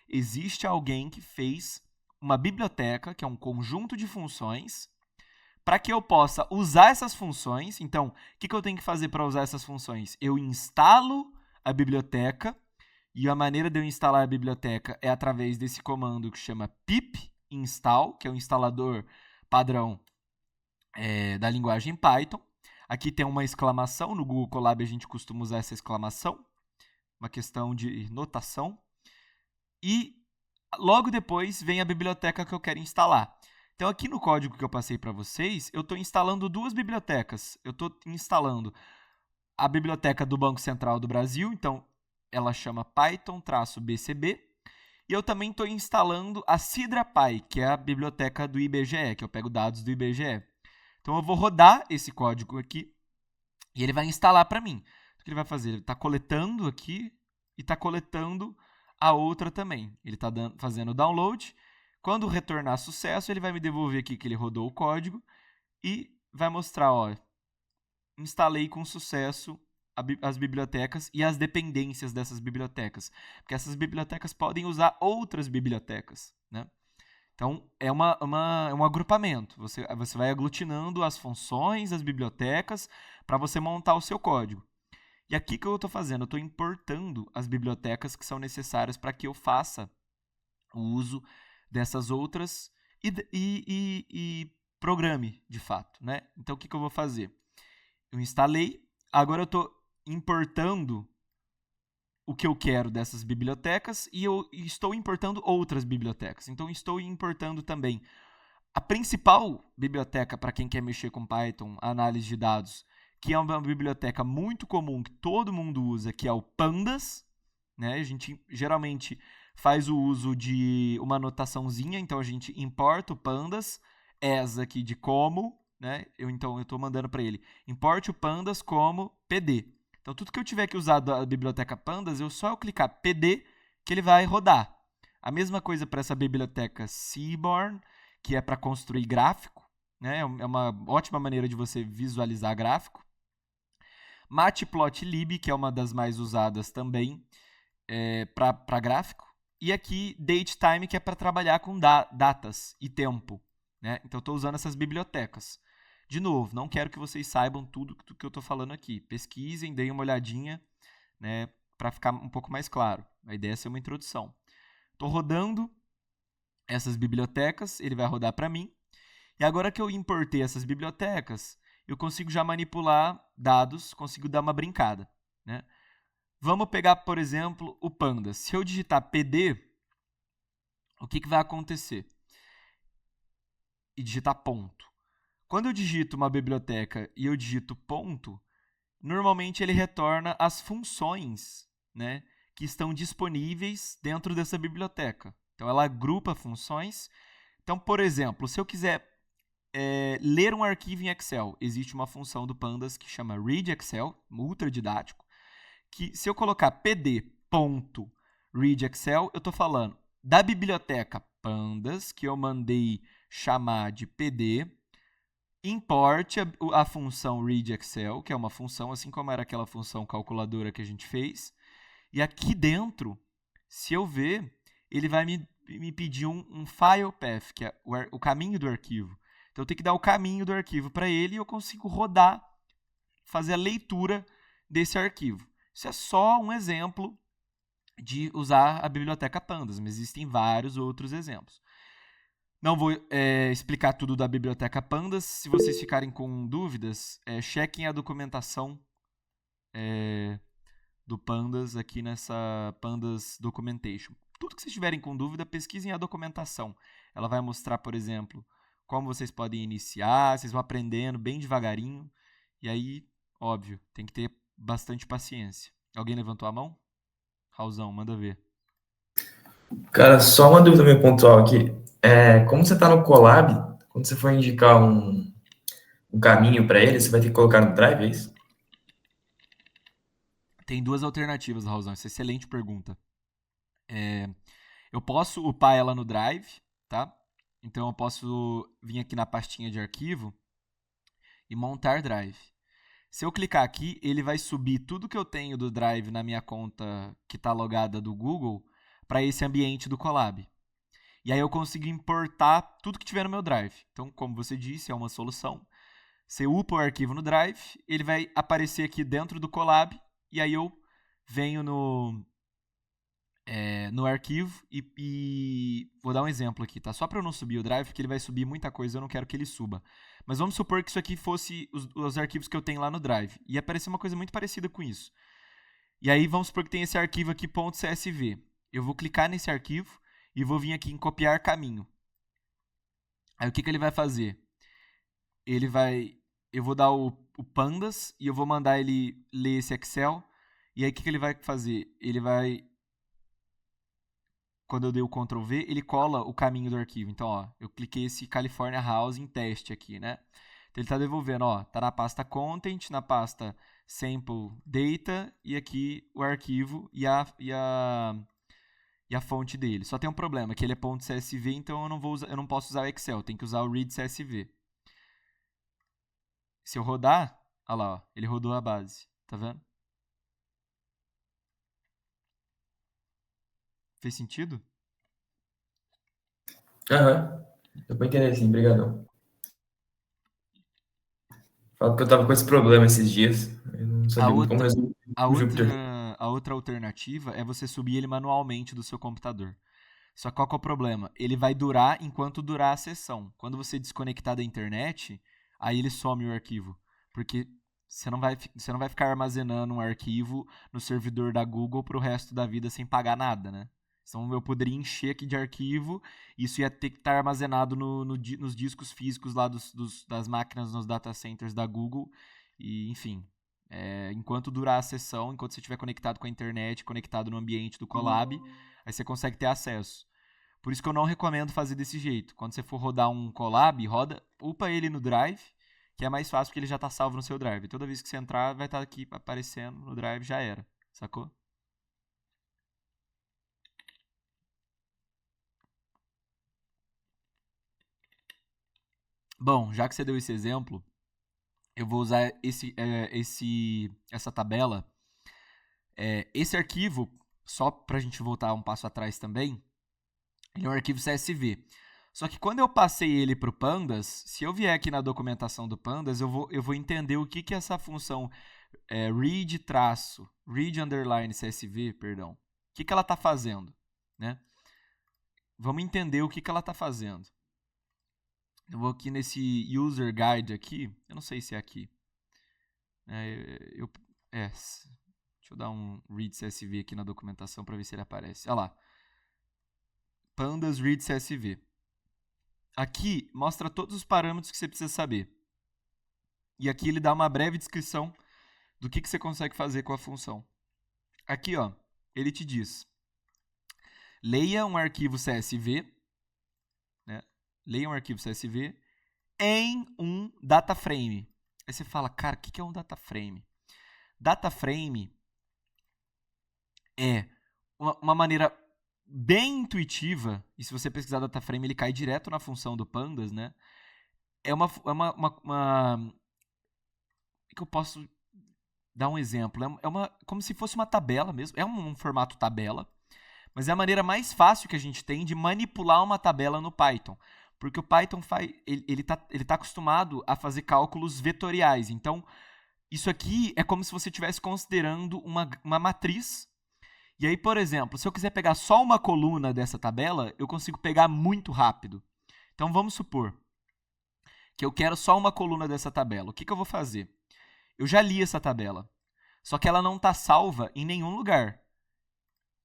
Existe alguém que fez uma biblioteca, que é um conjunto de funções, para que eu possa usar essas funções. Então, o que eu tenho que fazer para usar essas funções? Eu instalo a biblioteca, e a maneira de eu instalar a biblioteca é através desse comando que chama pip install, que é o instalador padrão da linguagem Python. Aqui tem uma exclamação, no Google Colab a gente costuma usar essa exclamação, uma questão de notação. E logo depois vem a biblioteca que eu quero instalar. Então aqui no código que eu passei para vocês, eu estou instalando duas bibliotecas. Eu estou instalando a biblioteca do Banco Central do Brasil, então ela chama Python-BCB. E eu também estou instalando a CidraPy, que é a biblioteca do IBGE, que eu pego dados do IBGE. Então eu vou rodar esse código aqui e ele vai instalar para mim. O que ele vai fazer? Ele está coletando aqui e está coletando a outra também. Ele está fazendo o download. Quando retornar sucesso, ele vai me devolver aqui que ele rodou o código e vai mostrar, ó, instalei com sucesso as bibliotecas e as dependências dessas bibliotecas. Porque essas bibliotecas podem usar outras bibliotecas, né? Então, é um agrupamento. Você vai aglutinando as funções, as bibliotecas, para você montar o seu código. E aqui que eu estou fazendo? Eu estou importando as bibliotecas que são necessárias para que eu faça o uso dessas outras e programe, de fato, né? Então, o que eu vou fazer? Eu instalei, agora eu estou importando o que eu quero dessas bibliotecas e eu estou importando outras bibliotecas. Então, estou importando também a principal biblioteca para quem quer mexer com Python, análise de dados, que é uma biblioteca muito comum que todo mundo usa, que é o Pandas, né? A gente geralmente faz o uso de uma anotaçãozinha, então a gente importa o Pandas, as aqui de como, né? Então eu estou mandando para ele, importe o Pandas como PD. Então tudo que eu tiver que usar da biblioteca Pandas, eu clicar PD que ele vai rodar. A mesma coisa para essa biblioteca Seaborn, que é para construir gráfico, né? É uma ótima maneira de você visualizar gráfico. Matplotlib, que é uma das mais usadas também para gráfico. E aqui datetime, que é para trabalhar com datas e tempo, né? Então, estou usando essas bibliotecas. De novo, não quero que vocês saibam tudo que eu estou falando aqui. Pesquisem, deem uma olhadinha, né, para ficar um pouco mais claro. A ideia é ser uma introdução. Estou rodando essas bibliotecas, ele vai rodar para mim. E agora que eu importei essas bibliotecas, eu consigo já manipular dados, consigo dar uma brincada, né? Vamos pegar, por exemplo, o Pandas. Se eu digitar PD, o que vai acontecer? E digitar ponto. Quando eu digito uma biblioteca e eu digito ponto, normalmente ele retorna as funções, né, que estão disponíveis dentro dessa biblioteca. Então, ela agrupa funções. Então, por exemplo, se eu quiser ler um arquivo em Excel, existe uma função do Pandas que chama read Excel, ultra didático, que se eu colocar pd.read Excel, eu estou falando da biblioteca Pandas, que eu mandei chamar de pd, importe a função read Excel, que é uma função, assim como era aquela função calculadora que a gente fez, e aqui dentro, se eu ver, ele vai me pedir um file path, que é o caminho do arquivo. Então, eu tenho que dar o caminho do arquivo para ele e eu consigo rodar, fazer a leitura desse arquivo. Isso é só um exemplo de usar a biblioteca Pandas, mas existem vários outros exemplos. Não vou explicar tudo da biblioteca Pandas. Se vocês ficarem com dúvidas, chequem a documentação do Pandas aqui nessa Pandas Documentation. Tudo que vocês tiverem com dúvida, pesquisem a documentação. Ela vai mostrar, por exemplo, como vocês podem iniciar, vocês vão aprendendo bem devagarinho. E aí, óbvio, tem que ter bastante paciência. Alguém levantou a mão? Raulzão, manda ver. Cara, só uma dúvida meio pontual aqui. Como você tá no Colab, quando você for indicar um caminho para ele, você vai ter que colocar no Drive, é isso? Tem duas alternativas, Raulzão. Essa é excelente pergunta. Eu posso upar ela no Drive, tá? Então eu posso vir aqui na pastinha de arquivo e montar Drive. Se eu clicar aqui, ele vai subir tudo que eu tenho do Drive na minha conta que está logada do Google para esse ambiente do Colab. E aí eu consigo importar tudo que tiver no meu Drive. Então, como você disse, é uma solução. Você upa o arquivo no Drive, ele vai aparecer aqui dentro do Colab, e aí eu venho no arquivo e vou dar um exemplo aqui, tá? Só para eu não subir o Drive, porque ele vai subir muita coisa, eu não quero que ele suba. Mas vamos supor que isso aqui fosse os arquivos que eu tenho lá no Drive. E aparecer uma coisa muito parecida com isso. E aí vamos supor que tem esse arquivo aqui, .csv. Eu vou clicar nesse arquivo e vou vir aqui em copiar caminho. Aí o que ele vai fazer? Eu vou dar o pandas e eu vou mandar ele ler esse Excel. E aí o que ele vai fazer? Quando eu dei o Ctrl V, ele cola o caminho do arquivo. Então, ó, eu cliquei esse California House em teste aqui, né? Então ele está devolvendo, ó, tá na pasta content, na pasta sample data e aqui o arquivo e a fonte dele. Só tem um problema, que ele é .csv, então eu não posso usar o Excel, tem que usar o read CSV. Se eu rodar, olha lá, ó, ele rodou a base, tá vendo? Fez sentido? Aham. Deu pra entender sim, obrigadão. Falo que eu tava com esse problema esses dias. Eu não A sabia muito como outra, resolver a o Jupyter. outra, a outra alternativa é você subir ele manualmente do seu computador. Só que qual que é o problema? Ele vai durar enquanto durar a sessão. Quando você desconectar da internet, aí ele some o arquivo. Porque você não vai ficar armazenando um arquivo no servidor da Google pro resto da vida sem pagar nada, né? Então eu poderia encher aqui de arquivo, isso ia ter que estar armazenado nos discos físicos lá das máquinas nos data centers da Google. E, enfim, enquanto durar a sessão, enquanto você estiver conectado com a internet, conectado no ambiente do Colab, aí você consegue ter acesso. Por isso que eu não recomendo fazer desse jeito. Quando você for rodar um Colab, upa ele no Drive, que é mais fácil porque ele já está salvo no seu Drive. Toda vez que você entrar, vai estar aqui aparecendo no Drive, já era. Sacou? Bom, já que você deu esse exemplo, eu vou usar essa tabela. Esse arquivo, só para a gente voltar um passo atrás também, ele é um arquivo CSV. Só que quando eu passei ele para o Pandas, se eu vier aqui na documentação do Pandas, eu vou entender o que essa função read underline CSV, perdão, o que ela está fazendo, né? Vamos entender o que ela está fazendo. Eu vou aqui nesse user guide aqui, eu não sei se é aqui. Deixa eu dar um read CSV aqui na documentação para ver se ele aparece. Olha lá. Pandas read CSV. Aqui mostra todos os parâmetros que você precisa saber. E aqui ele dá uma breve descrição do que você consegue fazer com a função. Aqui, ó, ele te diz: leia um arquivo CSV, né? Leia um arquivo CSV em um data frame. Aí você fala, cara, o que é um data frame? Data frame é uma maneira bem intuitiva, e se você pesquisar data frame, ele cai direto na função do Pandas, né? Que eu posso dar um exemplo? Como se fosse uma tabela mesmo. É um formato tabela, mas é a maneira mais fácil que a gente tem de manipular uma tabela no Python. Porque o Python ele tá acostumado a fazer cálculos vetoriais. Então, isso aqui é como se você estivesse considerando uma matriz. E aí, por exemplo, se eu quiser pegar só uma coluna dessa tabela, eu consigo pegar muito rápido. Então, vamos supor que eu quero só uma coluna dessa tabela. O que eu vou fazer? Eu já li essa tabela, só que ela não está salva em nenhum lugar.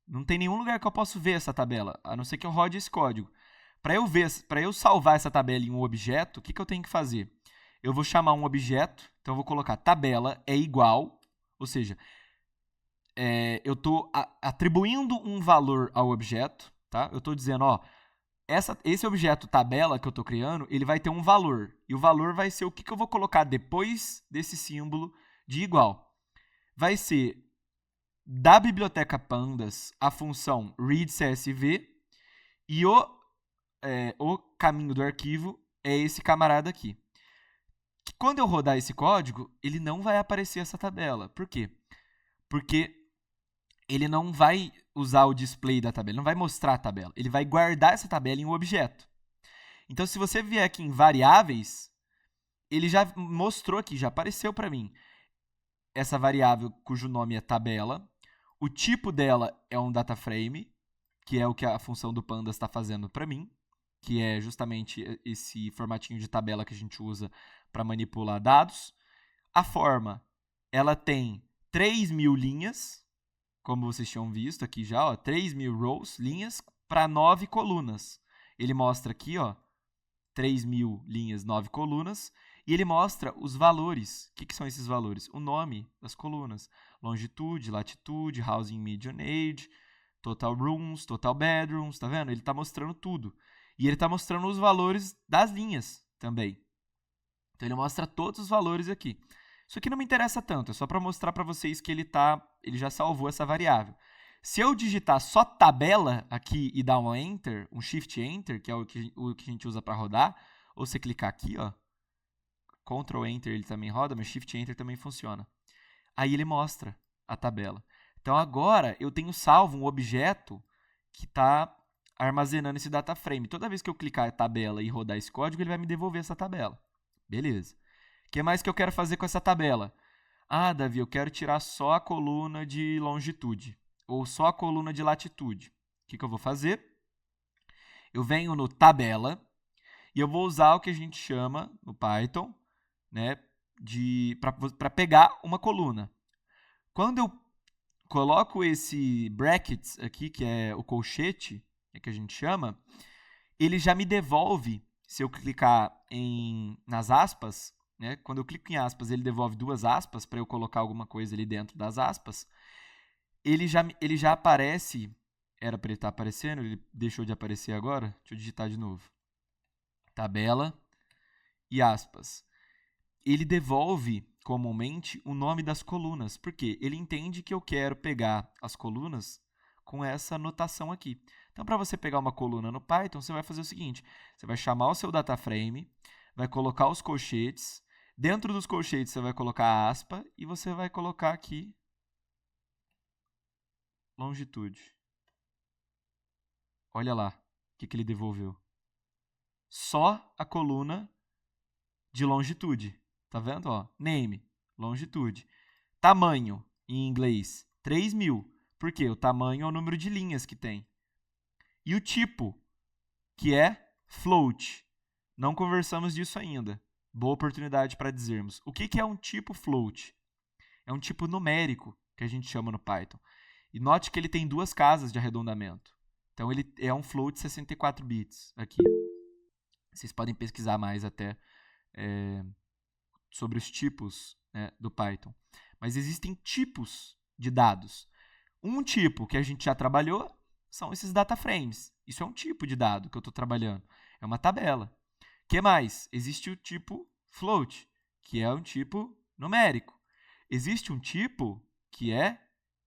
Não tem nenhum lugar que eu possa ver essa tabela, a não ser que eu rode esse código. Para eu salvar essa tabela em um objeto, o que eu tenho que fazer? Eu vou chamar um objeto, então eu vou colocar tabela é igual, ou seja, eu estou atribuindo um valor ao objeto, tá? Eu estou dizendo, ó, esse objeto tabela que eu estou criando, ele vai ter um valor. E o valor vai ser o que eu vou colocar depois desse símbolo de igual. Vai ser da biblioteca pandas a função readCSV e o caminho do arquivo é esse camarada aqui. Quando eu rodar esse código, ele não vai aparecer essa tabela. Por quê? Porque ele não vai usar o display da tabela, ele não vai mostrar a tabela. Ele vai guardar essa tabela em um objeto. Então, se você vier aqui em variáveis, ele já mostrou aqui, já apareceu para mim essa variável cujo nome é tabela. O tipo dela é um data frame, que é o que a função do pandas está fazendo para mim, que é justamente esse formatinho de tabela que a gente usa para manipular dados. A forma, ela tem 3.000 linhas, como vocês tinham visto aqui já, ó, 3.000 rows, linhas, para 9 colunas. Ele mostra aqui, ó, 3.000 linhas, 9 colunas, e ele mostra os valores. O que são esses valores? O nome das colunas. Longitude, latitude, housing median age, total rooms, total bedrooms, tá vendo? Ele está mostrando tudo. E ele está mostrando os valores das linhas também. Então ele mostra todos os valores aqui. Isso aqui não me interessa tanto, é só para mostrar para vocês que ele já salvou essa variável. Se eu digitar só tabela aqui e dar um Enter, um Shift Enter, que é o que a gente usa para rodar, ou você clicar aqui, ó, Ctrl Enter ele também roda, mas Shift Enter também funciona. Aí ele mostra a tabela. Então agora eu tenho salvo um objeto que está armazenando esse data frame. Toda vez que eu clicar em tabela e rodar esse código, ele vai me devolver essa tabela. Beleza. O que mais que eu quero fazer com essa tabela? Ah, Davi, eu quero tirar só a coluna de longitude ou só a coluna de latitude. O que eu vou fazer? Eu venho no tabela e eu vou usar o que a gente chama no Python, né, para pegar uma coluna. Quando eu coloco esse brackets aqui, que é o colchete, que a gente chama, ele já me devolve, se eu clicar nas aspas, né, quando eu clico em aspas, ele devolve 2 aspas para eu colocar alguma coisa ali dentro das aspas, ele já aparece, era para ele estar aparecendo, ele deixou de aparecer agora, deixa eu digitar de novo, tabela e aspas. Ele devolve comumente o nome das colunas, porque ele entende que eu quero pegar as colunas com essa notação aqui. Então, para você pegar uma coluna no Python, você vai fazer o seguinte, você vai chamar o seu data frame, vai colocar os colchetes, dentro dos colchetes você vai colocar a aspa e você vai colocar aqui longitude. Olha lá o que ele devolveu. Só a coluna de longitude. Tá vendo? Ó, name, longitude. Tamanho, em inglês, 3.000. Por quê? O tamanho é o número de linhas que tem. E o tipo, que é float. Não conversamos disso ainda. Boa oportunidade para dizermos. O que é um tipo float? É um tipo numérico, que a gente chama no Python. E note que ele tem 2 casas de arredondamento. Então, ele é um float de 64 bits aqui. Vocês podem pesquisar mais até sobre os tipos, né, do Python. Mas existem tipos de dados. Um tipo que a gente já trabalhou são esses data frames. Isso é um tipo de dado que eu estou trabalhando. É uma tabela. O que mais? Existe o tipo float, que é um tipo numérico. Existe um tipo que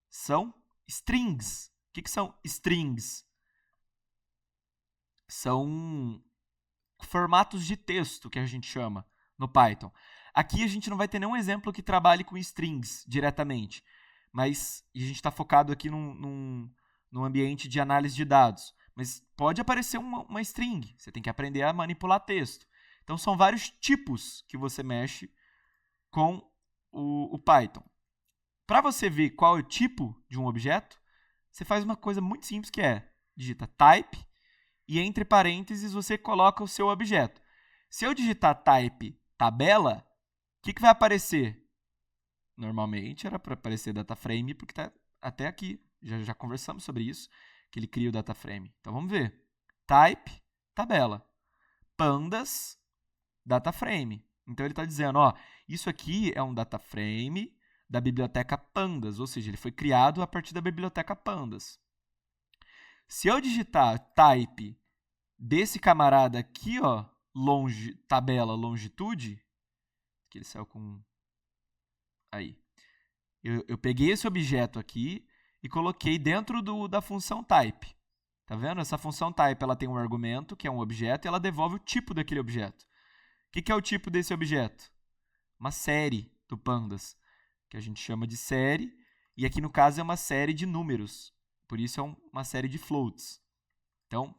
são strings. O que são strings? São formatos de texto que a gente chama no Python. Aqui a gente não vai ter nenhum exemplo que trabalhe com strings diretamente, mas a gente está focado aqui num ambiente de análise de dados. Mas pode aparecer uma string, você tem que aprender a manipular texto. Então são vários tipos que você mexe com o Python. Para você ver qual é o tipo de um objeto, você faz uma coisa muito simples que digita type e entre parênteses você coloca o seu objeto. Se eu digitar type tabela, o que vai aparecer? Normalmente era para aparecer data frame, porque está até aqui. Já conversamos sobre isso, que ele cria o data frame. Então vamos ver. Type tabela. Pandas data frame. Então ele está dizendo, ó, isso aqui é um data frame da biblioteca Pandas, ou seja, ele foi criado a partir da biblioteca Pandas. Se eu digitar type desse camarada aqui, ó, tabela longitude, que ele saiu com... Aí. Eu peguei esse objeto aqui e coloquei dentro da função type. Tá vendo? Essa função type ela tem um argumento, que é um objeto, e ela devolve o tipo daquele objeto. O que é o tipo desse objeto? Uma série do Pandas, que a gente chama de série, e aqui no caso é uma série de números. Por isso é uma série de floats. Então,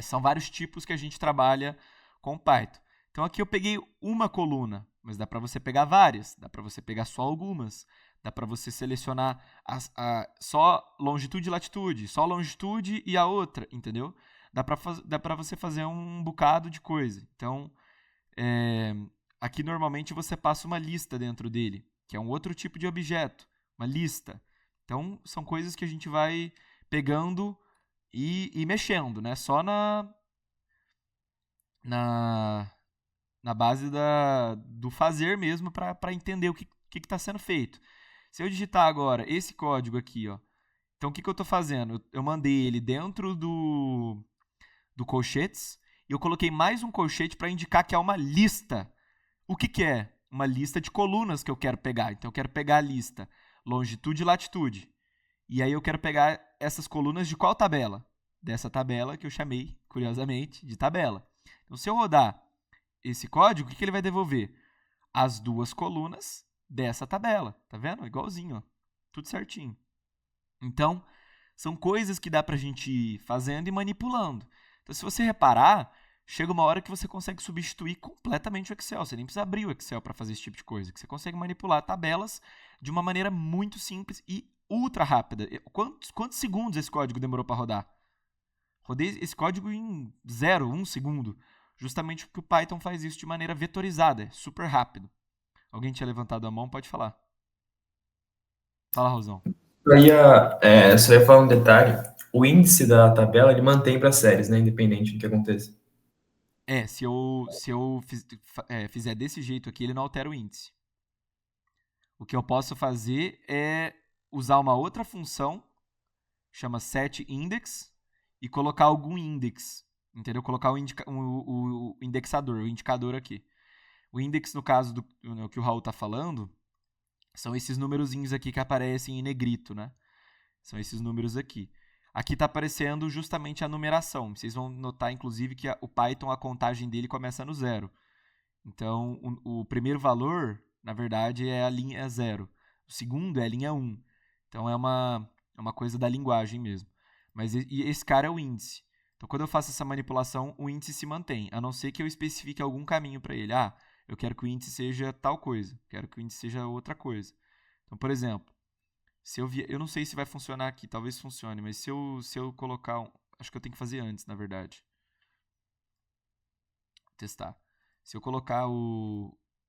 são vários tipos que a gente trabalha com Python. Então aqui eu peguei uma coluna, mas dá para você pegar várias, dá para você pegar só algumas, dá para você selecionar só longitude e latitude, só longitude e a outra, entendeu? Dá para você fazer um bocado de coisa. Então, aqui normalmente você passa uma lista dentro dele, que é um outro tipo de objeto, uma lista. Então, são coisas que a gente vai pegando e mexendo, né? Só na base do fazer mesmo para entender o que está sendo feito. Se eu digitar agora esse código aqui, ó, então o que eu estou fazendo? Eu mandei ele dentro do colchetes e eu coloquei mais um colchete para indicar que é uma lista. O que é? Uma lista de colunas que eu quero pegar. Então eu quero pegar a lista longitude e latitude. E aí eu quero pegar essas colunas de qual tabela? Dessa tabela que eu chamei, curiosamente, de tabela. Então se eu rodar esse código, o que ele vai devolver? As duas colunas dessa tabela. Tá vendo? Igualzinho, ó. Tudo certinho. Então, são coisas que dá pra gente ir fazendo e manipulando. Então, se você reparar, chega uma hora que você consegue substituir completamente o Excel. Você nem precisa abrir o Excel para fazer esse tipo de coisa. Que você consegue manipular tabelas de uma maneira muito simples e ultra rápida. Quantos segundos esse código demorou para rodar? Rodei esse código em 1 segundo. Justamente porque o Python faz isso de maneira vetorizada, é super rápido. Alguém tinha levantado a mão, pode falar. Fala, Rosão. Só ia falar um detalhe. O índice da tabela, ele mantém para séries, né? Independente do que aconteça. Se eu fizer desse jeito aqui, ele não altera o índice. O que eu posso fazer é usar uma outra função, chama setIndex, e colocar algum index. Entendeu? Colocar o indexador, o indicador aqui. O index, no caso do que o Raul está falando, são esses numerozinhos aqui que aparecem em negrito, né? São esses números aqui. Aqui está aparecendo justamente a numeração. Vocês vão notar, inclusive, que o Python, a contagem dele começa no 0. Então, o primeiro valor, na verdade, é a linha 0. O segundo é a linha 1. Então, é uma coisa da linguagem mesmo. Mas esse cara é o índice. Então, quando eu faço essa manipulação, o índice se mantém, a não ser que eu especifique algum caminho para ele. Eu quero que o índice seja tal coisa, quero que o índice seja outra coisa. Então, por exemplo, se eu não sei se vai funcionar aqui, talvez funcione, mas se eu colocar acho que eu tenho que fazer antes, na verdade. Testar. Se eu colocar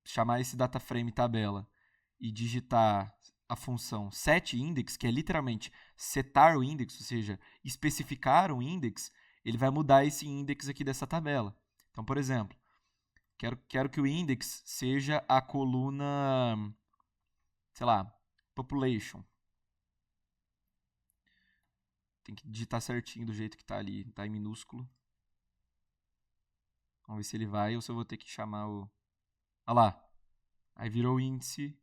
chamar esse data frame tabela e digitar a função setIndex, que é literalmente setar o index, ou seja, especificar um index, ele vai mudar esse index aqui dessa tabela. Então, por exemplo, quero que o index seja a coluna, sei lá, population. Tem que digitar certinho do jeito que está ali, está em minúsculo. Vamos ver se ele vai ou se eu vou ter que chamar o... Olha lá, aí virou o índice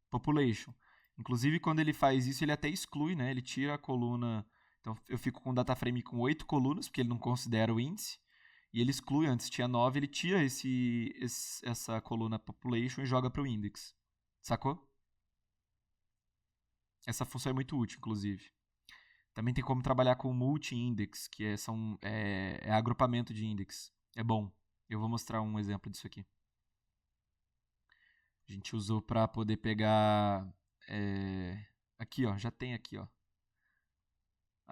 population. Inclusive, quando ele faz isso, ele até exclui, né? Ele tira a coluna... Então, eu fico com um data frame com 8 colunas, porque ele não considera o índice. E ele exclui, antes tinha 9, ele tira essa coluna population e joga para o index. Sacou? Essa função é muito útil, inclusive. Também tem como trabalhar com multi-index, que é agrupamento de index. É bom. Eu vou mostrar um exemplo disso aqui. A gente usou para poder pegar... aqui, ó. Já tem aqui, ó.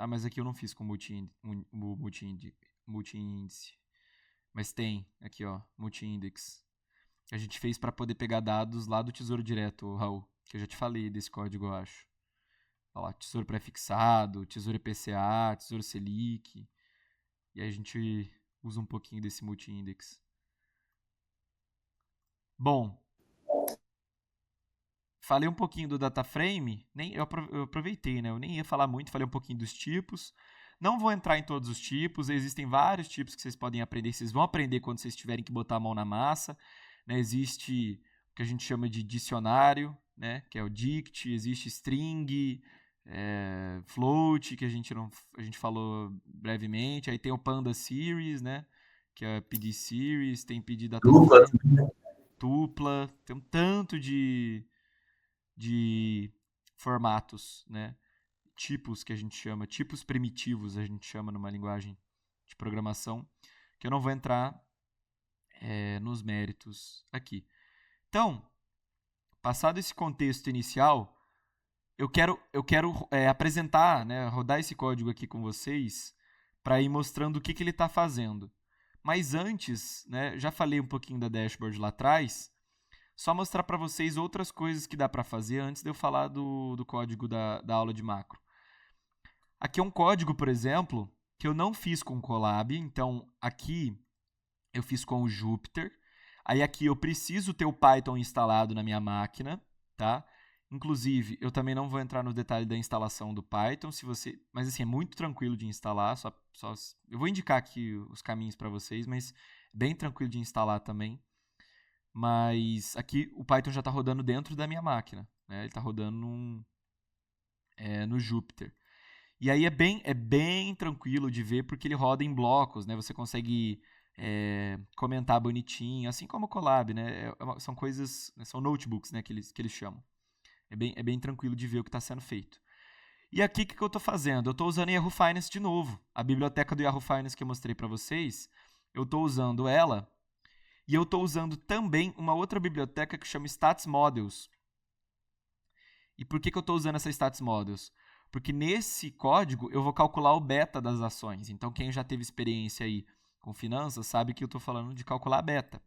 Mas aqui eu não fiz com multi-índice. Mas tem aqui, ó. Multi-index. A gente fez para poder pegar dados lá do Tesouro Direto, Raul. Que eu já te falei desse código, eu acho. Olha lá, Tesouro Prefixado, Tesouro IPCA, Tesouro Selic. E aí a gente usa um pouquinho desse multi-index. Bom. falei um pouquinho do data frame, eu aproveitei, né? Eu nem ia falar muito, falei um pouquinho dos tipos. Não vou entrar em todos os tipos, existem vários tipos que vocês podem aprender, vocês vão aprender quando vocês tiverem que botar a mão na massa, né? Existe o que a gente chama de dicionário, né? Que é o dict, existe string, float, que a gente falou brevemente, aí tem o Panda Series, né? Que é PD Series, tem PD Data Dupla. Frame, tupla, tem um tanto de formatos, né? Tipos que a gente chama, tipos primitivos a gente chama numa linguagem de programação, que eu não vou entrar nos méritos aqui. Então, passado esse contexto inicial, eu quero apresentar, né, rodar esse código aqui com vocês para ir mostrando o que ele está fazendo. Mas antes, né, já falei um pouquinho da dashboard lá atrás, só mostrar para vocês outras coisas que dá para fazer antes de eu falar do código da aula de macro. Aqui é um código, por exemplo, que eu não fiz com o Colab, então aqui eu fiz com o Jupyter. Aí aqui eu preciso ter o Python instalado na minha máquina, tá? Inclusive, eu também não vou entrar no detalhe da instalação do Python, mas assim, é muito tranquilo de instalar, eu vou indicar aqui os caminhos para vocês, mas é bem tranquilo de instalar também. Mas aqui o Python já está rodando dentro da minha máquina, né? Ele está rodando no Jupyter. E aí é bem tranquilo de ver, porque ele roda em blocos, né? Você consegue comentar bonitinho, assim como o Colab, né? São coisas, são notebooks, né? Que eles chamam. É bem tranquilo de ver o que está sendo feito. E aqui o que eu estou fazendo? Eu estou usando Yahoo Finance de novo. A biblioteca do Yahoo Finance que eu mostrei para vocês, eu estou usando ela. E eu estou usando também uma outra biblioteca que chama Stats Models. E por que eu estou usando essa Stats Models? Porque nesse código eu vou calcular o beta das ações. Então quem já teve experiência aí com finanças sabe que eu estou falando de calcular beta.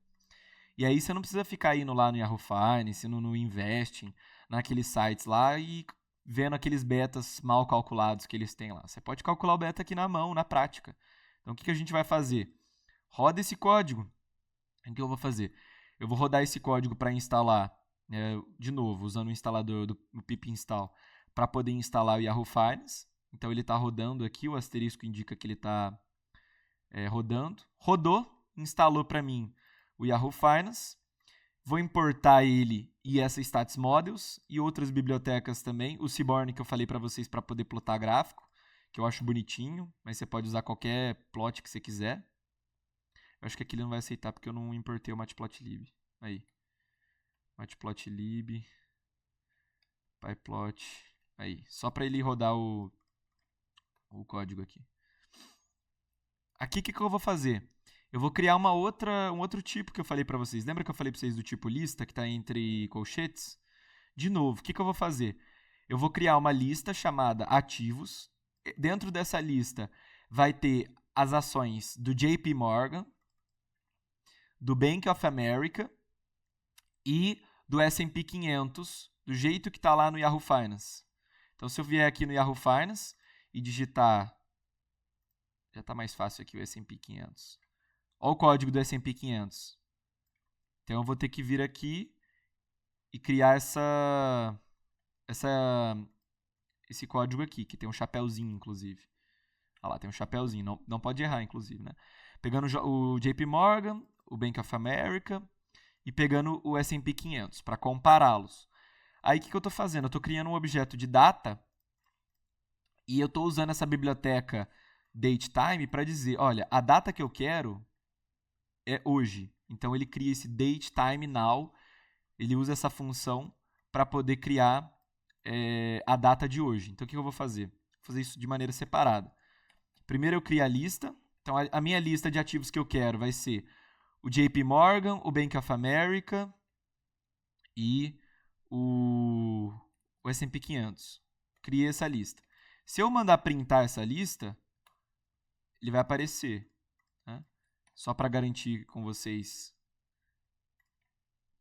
E aí você não precisa ficar indo lá no Yahoo Finance, no Investing, naqueles sites lá e vendo aqueles betas mal calculados que eles têm lá. Você pode calcular o beta aqui na mão, na prática. Então o que a gente vai fazer? Roda esse código. O que eu vou fazer? Eu vou rodar esse código para instalar, de novo, usando o instalador do pip install, para poder instalar o Yahoo Finance. Então ele está rodando aqui, o asterisco indica que ele está rodando. Rodou, instalou para mim o Yahoo Finance. Vou importar ele e essa Stats Models e outras bibliotecas também. O Seaborn que eu falei para vocês para poder plotar gráfico, que eu acho bonitinho, mas você pode usar qualquer plot que você quiser. Eu acho que aqui ele não vai aceitar porque eu não importei o Matplotlib. Aí. Matplotlib. PyPlot. Aí. Só para ele rodar o código aqui. Aqui o que eu vou fazer? Eu vou criar um outro tipo que eu falei para vocês. Lembra que eu falei para vocês do tipo lista que está entre colchetes? De novo, o que eu vou fazer? Eu vou criar uma lista chamada ativos. Dentro dessa lista vai ter as ações do JP Morgan, do Bank of America e do S&P 500, do jeito que está lá no Yahoo Finance. Então, se eu vier aqui no Yahoo Finance e digitar, já está mais fácil aqui o S&P 500. Olha o código do S&P 500. Então, eu vou ter que vir aqui e criar esse código aqui, que tem um chapéuzinho, inclusive. Olha lá, tem um chapéuzinho, não pode errar, inclusive, né? Pegando o JP Morgan, o Bank of America e pegando o S&P 500 para compará-los. Aí o que eu estou fazendo? Eu estou criando um objeto de data e eu estou usando essa biblioteca datetime para dizer, olha, a data que eu quero é hoje. Então ele cria esse datetime now, ele usa essa função para poder criar a data de hoje. Então o que eu vou fazer? Vou fazer isso de maneira separada. Primeiro eu crio a lista. Então a minha lista de ativos que eu quero vai ser o JP Morgan, o Bank of America e o S&P 500. Criei essa lista. Se eu mandar printar essa lista, ele vai aparecer. Né? Só para garantir com vocês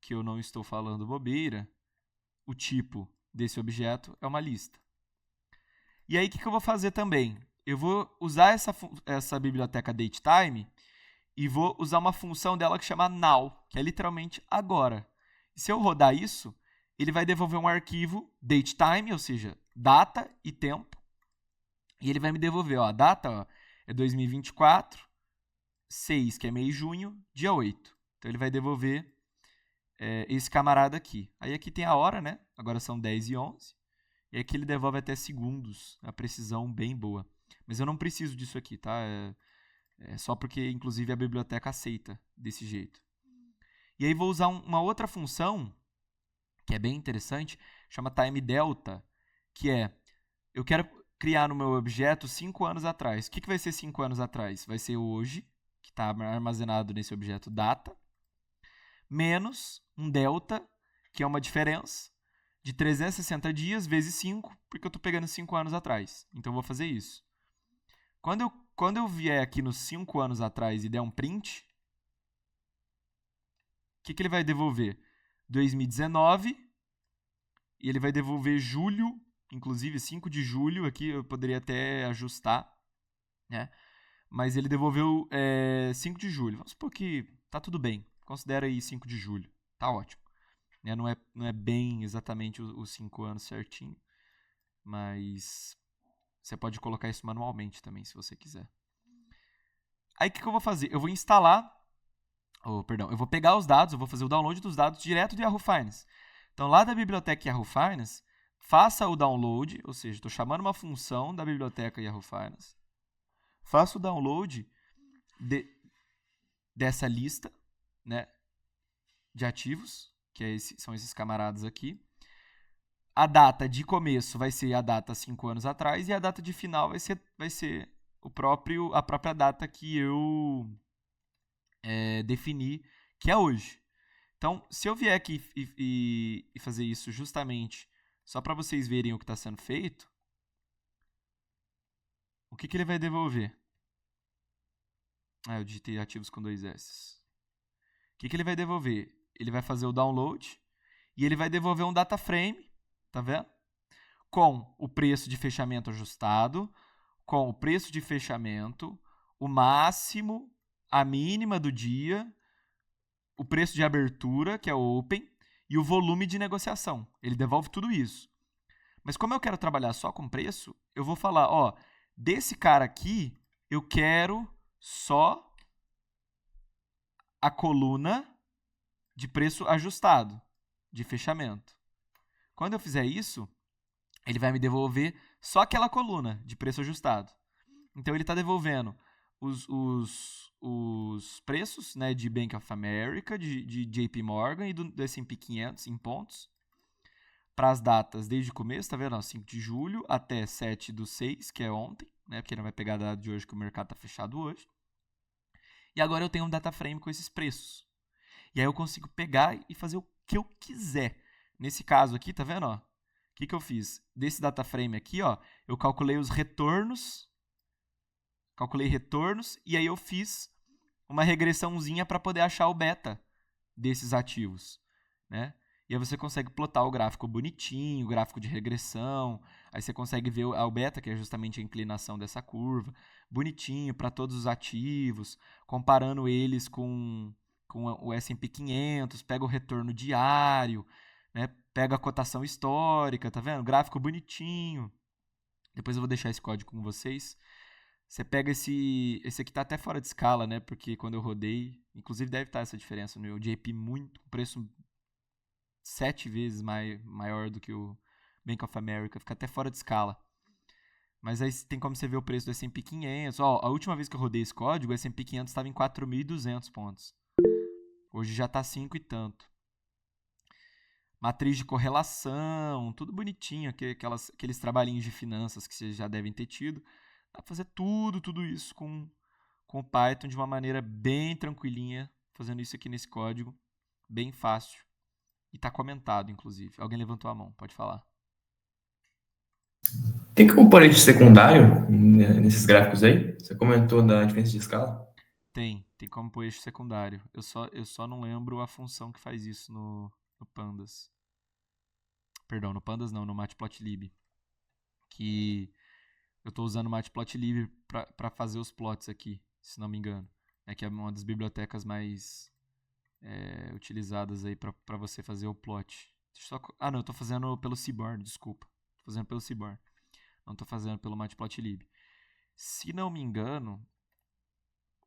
que eu não estou falando bobeira, o tipo desse objeto é uma lista. E aí o que eu vou fazer também? Eu vou usar essa biblioteca datetime e vou usar uma função dela que chama now, que é literalmente agora. E se eu rodar isso, ele vai devolver um arquivo datetime, ou seja, data e tempo. E ele vai me devolver, ó, a data ó, é 2024, 6, que é mês de junho, dia 8. Então ele vai devolver esse camarada aqui. Aí aqui tem a hora, né? Agora são 10h11. E aqui ele devolve até segundos, a precisão bem boa. Mas eu não preciso disso aqui, tá? É só porque, inclusive, a biblioteca aceita desse jeito. E aí vou usar uma outra função, que é bem interessante, chama timeDelta, que eu quero criar no meu objeto 5 anos atrás. O que vai ser 5 anos atrás? Vai ser hoje, que está armazenado nesse objeto data, menos um delta, que é uma diferença, de 360 dias vezes 5, porque eu estou pegando 5 anos atrás. Então eu vou fazer isso. Quando eu vier aqui nos 5 anos atrás e der um print, o que ele vai devolver? 2019, e ele vai devolver julho, inclusive 5 de julho, aqui eu poderia até ajustar, né? Mas ele devolveu 5 de julho. Vamos supor que tá tudo bem, considera aí 5 de julho, tá ótimo. Não é bem exatamente os 5 anos certinho, mas você pode colocar isso manualmente também, se você quiser. Aí o que eu vou fazer? Eu vou instalar, eu vou pegar os dados, eu vou fazer o download dos dados direto do Yahoo Finance. Então, lá da biblioteca Yahoo Finance, faça o download, ou seja, estou chamando uma função da biblioteca Yahoo Finance. Faça o download dessa lista, né, de ativos, que são esses camaradas aqui. A data de começo vai ser a data 5 anos atrás e a data de final vai ser a própria data que eu defini, que é hoje. Então, se eu vier aqui e fazer isso justamente só para vocês verem o que está sendo feito, o que ele vai devolver? Eu digitei ativos com 2 S. O que ele vai devolver? Ele vai fazer o download e ele vai devolver um data frame, tá vendo? Com o preço de fechamento ajustado, com o preço de fechamento, o máximo, a mínima do dia, o preço de abertura, que é o open, e o volume de negociação. Ele devolve tudo isso. Mas como eu quero trabalhar só com preço, eu vou falar, desse cara aqui, eu quero só a coluna de preço ajustado, de fechamento. Quando eu fizer isso, ele vai me devolver só aquela coluna de preço ajustado. Então ele está devolvendo os preços, né, de Bank of America, de JP Morgan e do S&P 500 em pontos para as datas desde o começo, tá vendo? 5 de julho até 7/6, que é ontem, né, porque não vai pegar a data de hoje que o mercado está fechado hoje. E agora eu tenho um data frame com esses preços. E aí eu consigo pegar e fazer o que eu quiser. Nesse caso aqui, tá vendo? O que eu fiz? Desse data frame aqui, eu calculei os retornos. Calculei retornos e aí eu fiz uma regressãozinha para poder achar o beta desses ativos, né? E aí você consegue plotar o gráfico bonitinho, o gráfico de regressão. Aí você consegue ver o beta, que é justamente a inclinação dessa curva, bonitinho para todos os ativos, comparando eles com o S&P 500, pega o retorno diário, né? Pega a cotação histórica, tá vendo? Gráfico bonitinho. Depois eu vou deixar esse código com vocês. Você pega esse aqui tá até fora de escala, né? Porque quando eu rodei, inclusive deve estar essa diferença no JP muito, preço 7 vezes maior do que o Bank of America, fica até fora de escala. Mas aí tem como você ver o preço do S&P 500. A última vez que eu rodei esse código, o S&P 500 estava em 4.200 pontos. Hoje já está 5 e tanto. Matriz de correlação, tudo bonitinho, aqueles trabalhinhos de finanças que vocês já devem ter tido. Dá para fazer tudo isso com o Python de uma maneira bem tranquilinha, fazendo isso aqui nesse código, bem fácil. E está comentado, inclusive. Alguém levantou a mão, pode falar. Tem componente secundário nesses gráficos aí? Você comentou da diferença de escala? Tem como pôr eixo secundário. Eu só não lembro a função que faz isso no Pandas. Perdão, no Pandas não, no Matplotlib. Que eu estou usando o Matplotlib para fazer os plots aqui, se não me engano. Que é uma das bibliotecas mais utilizadas aí para você fazer o plot. Não, eu tô fazendo pelo Seaborn, desculpa. Tô fazendo pelo Seaborn. Não tô fazendo pelo Matplotlib. Se não me engano,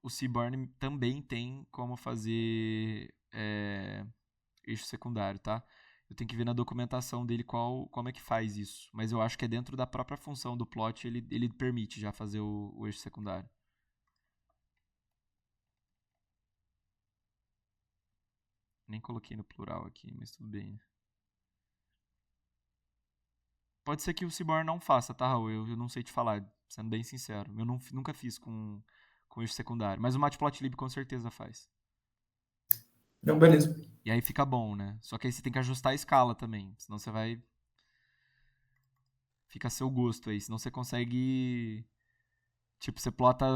o Seaborn também tem como fazer eixo secundário, tá? Eu tenho que ver na documentação dele como é que faz isso. Mas eu acho que é dentro da própria função do plot, ele permite já fazer o eixo secundário. Nem coloquei no plural aqui, mas tudo bem, né? Pode ser que o Seaborn não faça, tá, Raul? Eu não sei te falar, sendo bem sincero. Eu nunca fiz com eixo secundário. Mas o Matplotlib com certeza faz. Não, beleza. E aí fica bom, né? Só que aí você tem que ajustar a escala também. Senão você vai. Fica a seu gosto aí. Senão você consegue. Tipo, você plota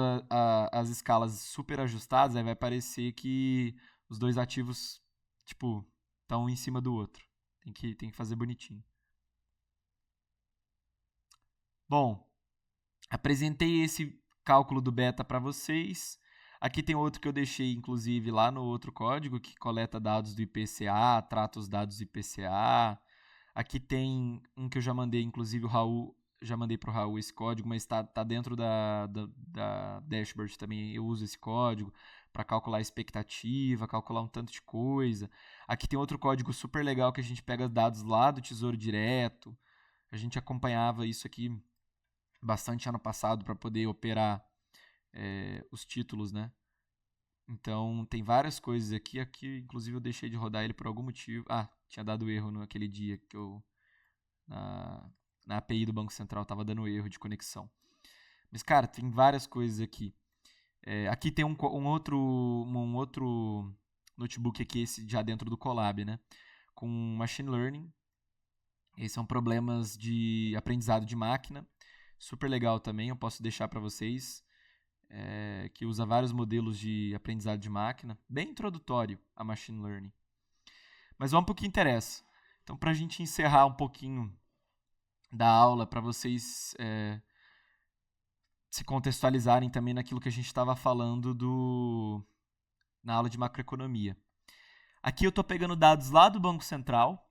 as escalas super ajustadas, aí vai parecer que os dois ativos, tipo, estão um em cima do outro. Tem que fazer bonitinho. Bom, apresentei esse cálculo do beta para vocês. Aqui tem outro que eu deixei, inclusive, lá no outro código, que coleta dados do IPCA, trata os dados do IPCA. Aqui tem um que eu já mandei, inclusive o Raul, já mandei para o Raul esse código, mas está dentro da dashboard também. Eu uso esse código para calcular a expectativa, calcular um tanto de coisa. Aqui tem outro código super legal que a gente pega dados lá do Tesouro Direto. A gente acompanhava isso aqui bastante ano passado para poder operar os títulos, né? Então tem várias coisas aqui. Aqui, inclusive, eu deixei de rodar ele por algum motivo. Tinha dado erro naquele dia que eu na API do Banco Central tava dando erro de conexão. Mas, cara, tem várias coisas aqui. Aqui tem um outro notebook aqui, esse já dentro do Colab, né? Com Machine Learning. Esses são problemas de aprendizado de máquina. Super legal também, eu posso deixar para vocês. Que usa vários modelos de aprendizado de máquina. Bem introdutório a Machine Learning. Mas vamos para o que interessa. Então, para a gente encerrar um pouquinho da aula, para vocês se contextualizarem também naquilo que a gente estava falando na aula de macroeconomia. Aqui eu estou pegando dados lá do Banco Central,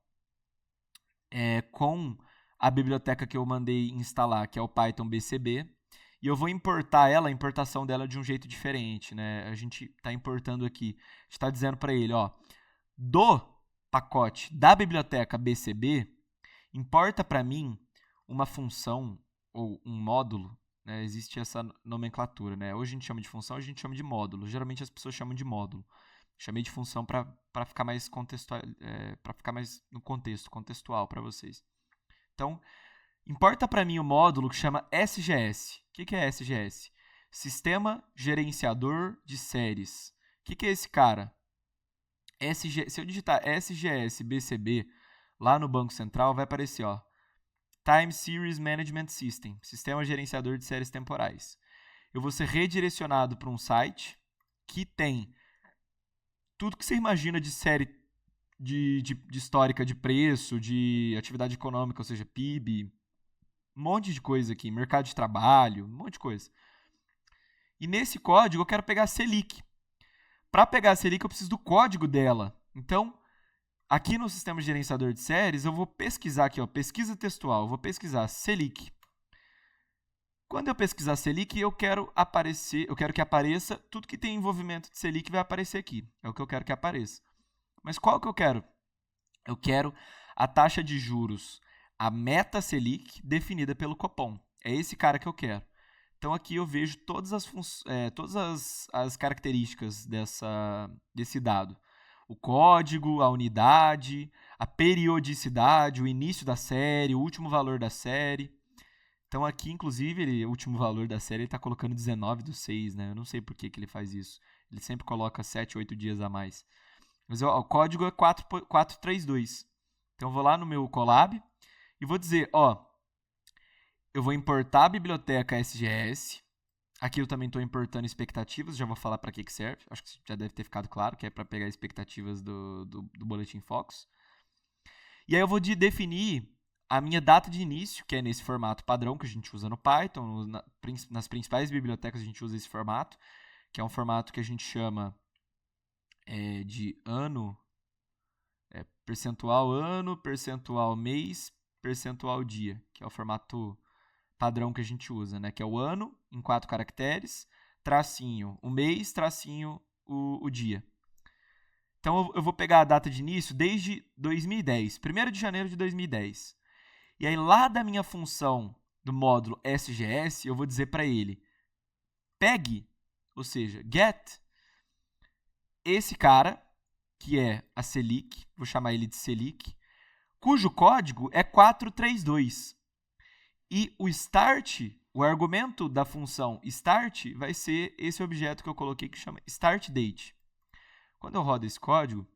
com a biblioteca que eu mandei instalar, que é o Python BCB, e eu vou importar a importação dela de um jeito diferente, né? A gente está importando aqui, a gente está dizendo para ele, ó, do pacote da biblioteca BCB, importa para mim uma função ou um módulo, né? Existe essa nomenclatura, né? Hoje a gente chama de função, a gente chama de módulo. Geralmente as pessoas chamam de módulo. Chamei de função para ficar mais para ficar mais no contextual para vocês. Então, importa para mim o módulo que chama SGS. O que é SGS? Sistema Gerenciador de Séries. O que é esse cara? Se eu digitar SGS BCB lá no Banco Central, vai aparecer, ó, Time Series Management System, Sistema Gerenciador de Séries Temporais. Eu vou ser redirecionado para um site que tem tudo que você imagina de série de histórica de preço, de atividade econômica, ou seja, PIB, um monte de coisa aqui, mercado de trabalho, um monte de coisa. E nesse código eu quero pegar a Selic. Para pegar a Selic eu preciso do código dela. Então, aqui no sistema de gerenciador de séries, eu vou pesquisar aqui, ó, pesquisa textual, eu vou pesquisar Selic. Quando eu pesquisar Selic, eu quero que apareça tudo que tem envolvimento de Selic vai aparecer aqui. É o que eu quero que apareça. Mas qual que eu quero? Eu quero a taxa de juros, a meta Selic definida pelo Copom. É esse cara que eu quero. Então aqui eu vejo todas as características desse dado. O código, a unidade, a periodicidade, o início da série, o último valor da série. Então aqui, inclusive, o último valor da série ele está colocando 19/6, né? Eu não sei por que ele faz isso. Ele sempre coloca 7, 8 dias a mais. Mas o código é 432. Então eu vou lá no meu Colab e vou dizer, ó, eu vou importar a biblioteca SGS. Aqui eu também estou importando expectativas, já vou falar para que serve. Acho que já deve ter ficado claro, que é para pegar expectativas do Boletim Focus. E aí eu vou definir a minha data de início, que é nesse formato padrão que a gente usa no Python. Nas principais bibliotecas a gente usa esse formato, que é um formato que a gente chama de ano percentual ano, percentual mês, percentual dia, que é o formato padrão que a gente usa, né? Que é o ano em 4 caracteres, tracinho o mês, tracinho o dia. Então eu vou pegar a data de início desde 2010, 1º de janeiro de 2010. E aí lá da minha função do módulo SGS, eu vou dizer para ele, pegue, ou seja, get esse cara, que é a Selic, vou chamar ele de Selic, cujo código é 432. E o start, o argumento da função start, vai ser esse objeto que eu coloquei que chama startDate. Quando eu rodo esse código,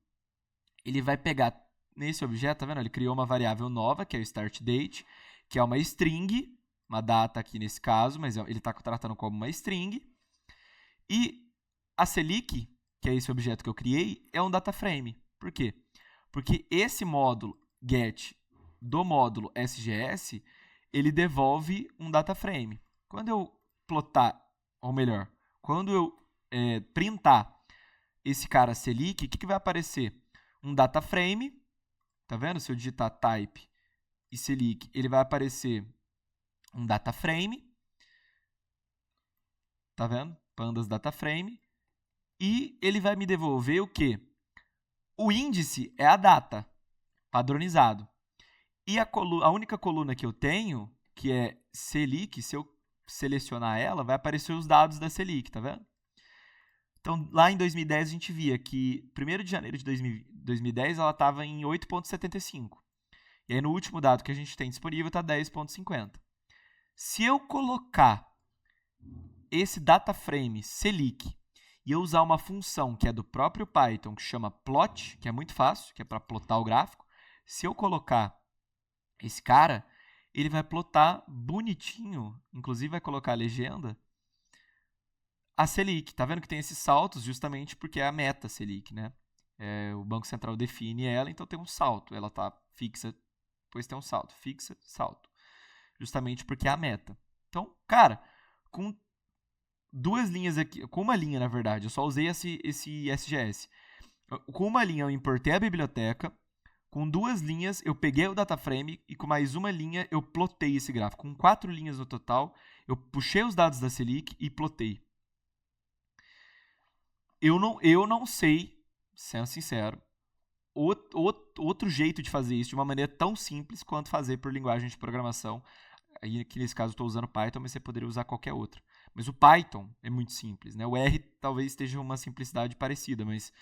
ele vai pegar nesse objeto, tá vendo? Ele criou uma variável nova, que é o startDate, que é uma string, uma data aqui nesse caso, mas ele está tratando como uma string. E a Selic, que é esse objeto que eu criei, é um dataframe. Por quê? Porque esse módulo get do módulo SGS, ele devolve um dataframe. Quando eu plotar, ou melhor, quando eu printar esse cara Selic, o que vai aparecer? Um dataframe, tá vendo? Se eu digitar type e Selic, ele vai aparecer um dataframe, tá vendo? Pandas dataframe. E ele vai me devolver o quê? O índice é a data, padronizado. E a única coluna que eu tenho, que é Selic, se eu selecionar ela, vai aparecer os dados da Selic, tá vendo? Então, lá em 2010, a gente via que 1º de janeiro de 2010 ela estava em 8,75. E aí, no último dado que a gente tem disponível, está 10,50. Se eu colocar esse dataframe Selic e eu usar uma função que é do próprio Python, que chama plot, que é muito fácil, que é para plotar o gráfico, se eu colocar esse cara, ele vai plotar bonitinho, inclusive vai colocar a legenda, a Selic. Tá vendo que tem esses saltos justamente porque é a meta Selic, né? O Banco Central define ela, então tem um salto. Ela tá fixa, depois tem um salto. Fixa, salto. Justamente porque é a meta. Então, cara, com 2 linhas aqui, com uma linha, na verdade, eu só usei esse SGS. Com uma linha eu importei a biblioteca, com 2 linhas eu peguei o dataframe e com mais uma linha eu plotei esse gráfico. Com 4 linhas no total, eu puxei os dados da Selic e plotei. Eu não sei, sendo sincero, outro jeito de fazer isso de uma maneira tão simples quanto fazer por linguagem de programação. Aí, aqui nesse caso, eu estou usando Python, mas você poderia usar qualquer outra. Mas o Python é muito simples, né? O R talvez esteja uma simplicidade parecida, mas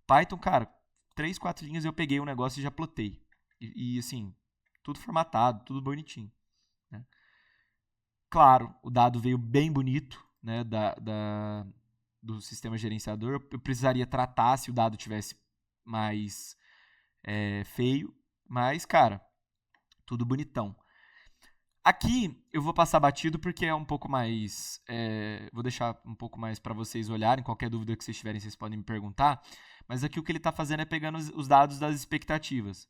Python, cara, 3, 4 linhas eu peguei um negócio e já plotei. E assim, tudo formatado, tudo bonitinho, né? Claro, o dado veio bem bonito, né, do sistema gerenciador. Eu precisaria tratar se o dado tivesse mais feio, mas, cara, tudo bonitão. Aqui eu vou passar batido porque é um pouco mais. Vou deixar um pouco mais para vocês olharem. Qualquer dúvida que vocês tiverem, vocês podem me perguntar. Mas aqui o que ele está fazendo é pegando os dados das expectativas.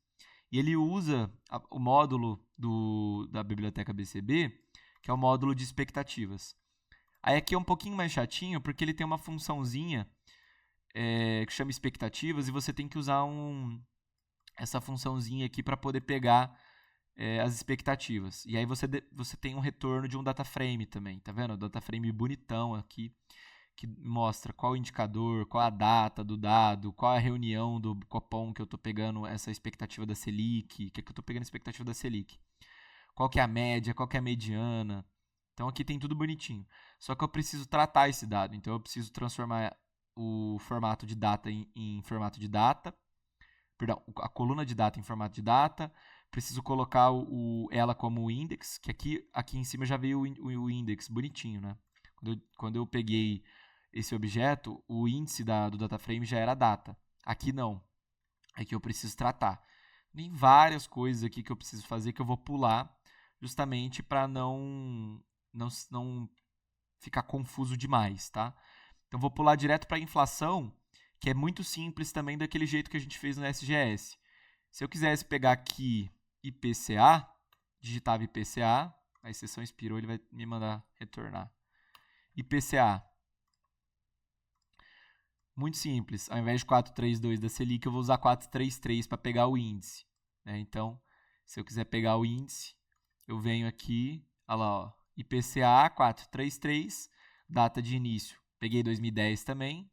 E ele usa o módulo da biblioteca BCB, que é o módulo de expectativas. Aí aqui é um pouquinho mais chatinho porque ele tem uma funçãozinha que chama expectativas e você tem que usar essa funçãozinha aqui para poder pegar as expectativas. E aí você tem um retorno de um dataframe também, tá vendo? O dataframe bonitão aqui, que mostra qual o indicador, qual a data do dado, qual a reunião do Copom que eu estou pegando essa expectativa da Selic, que eu estou pegando a expectativa da Selic. Qual que é a média, qual que é a mediana. Então aqui tem tudo bonitinho. Só que eu preciso tratar esse dado, então eu preciso transformar o formato de data em formato de data, perdão, a coluna de data em formato de data, preciso colocar ela como index, que aqui em cima já veio o index bonitinho, né? Quando eu peguei esse objeto, o índice do dataframe já era data. Aqui não. Aqui eu preciso tratar. Tem várias coisas aqui que eu preciso fazer que eu vou pular justamente para não ficar confuso demais, tá? Então vou pular direto para a inflação, que é muito simples também daquele jeito que a gente fez no SGS. Se eu quisesse pegar aqui IPCA, digitava IPCA, a exceção expirou, ele vai me mandar retornar. IPCA. Muito simples. Ao invés de 432 da Selic, eu vou usar 433 para pegar o índice. Né? Então, se eu quiser pegar o índice, eu venho aqui, olha lá, ó, IPCA 433, data de início. Peguei 2010 também.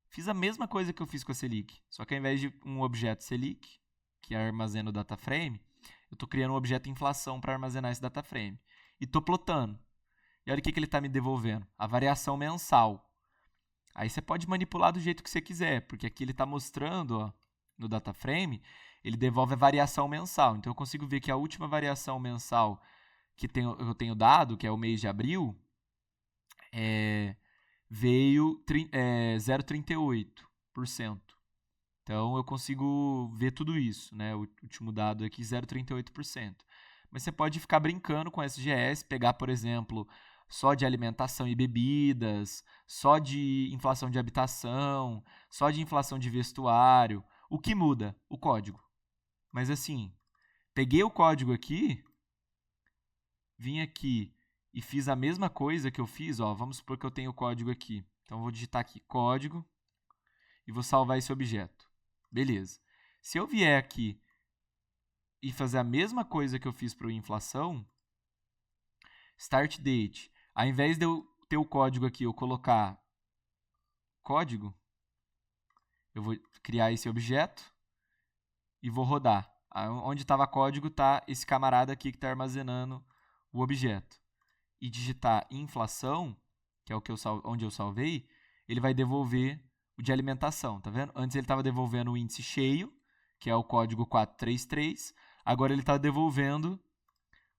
Fiz a mesma coisa que eu fiz com a Selic, só que ao invés de um objeto Selic, que armazena o data frame, eu estou criando um objeto inflação para armazenar esse data frame. E estou plotando. E olha o que ele está me devolvendo. A variação mensal. Aí você pode manipular do jeito que você quiser, porque aqui ele está mostrando, ó, no data frame, ele devolve a variação mensal. Então eu consigo ver que a última variação mensal que eu tenho dado, que é o mês de abril, veio 0,38%. Então eu consigo ver tudo isso, né? O último dado aqui, 0,38%. Mas você pode ficar brincando com SGS, pegar, por exemplo, só de alimentação e bebidas, só de inflação de habitação, só de inflação de vestuário. O que muda? O código. Mas assim, peguei o código aqui, vim aqui e fiz a mesma coisa que eu fiz, ó, vamos supor que eu tenho o código aqui. Então eu vou digitar aqui código e vou salvar esse objeto. Beleza. Se eu vier aqui e fazer a mesma coisa que eu fiz para o inflação, start date, ao invés de eu ter o código aqui, eu colocar código, eu vou criar esse objeto e vou rodar. Onde estava código está esse camarada aqui que está armazenando o objeto. E digitar inflação, que é o que onde eu salvei, ele vai devolver o de alimentação, tá vendo? Antes ele estava devolvendo o índice cheio, que é o código 433, agora ele está devolvendo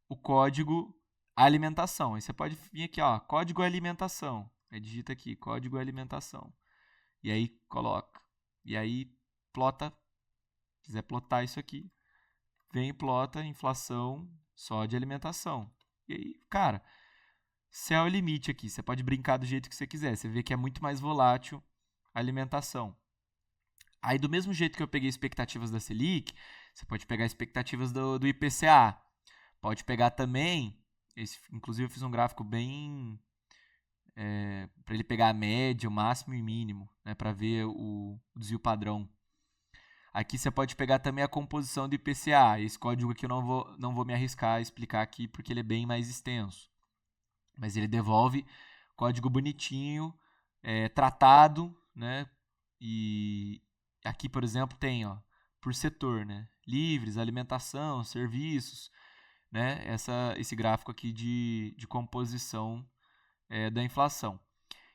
o código alimentação. Aí você pode vir aqui, ó, código alimentação. Aí digita aqui, código alimentação. E aí coloca. E aí plota, se quiser plotar isso aqui, vem e plota inflação só de alimentação. E aí, cara, céu é o limite aqui. Você pode brincar do jeito que você quiser. Você vê que é muito mais volátil a alimentação. Aí, do mesmo jeito que eu peguei expectativas da Selic, você pode pegar expectativas do IPCA. Pode pegar também, inclusive eu fiz um gráfico bem para ele pegar a média, o máximo e mínimo, né, para ver o desvio padrão. Aqui você pode pegar também a composição do IPCA. Esse código aqui eu não vou me arriscar a explicar aqui porque ele é bem mais extenso. Mas ele devolve código bonitinho, tratado, né? E aqui, por exemplo, tem, ó, por setor, né? Livres, alimentação, serviços, né? Esse gráfico aqui de composição da inflação.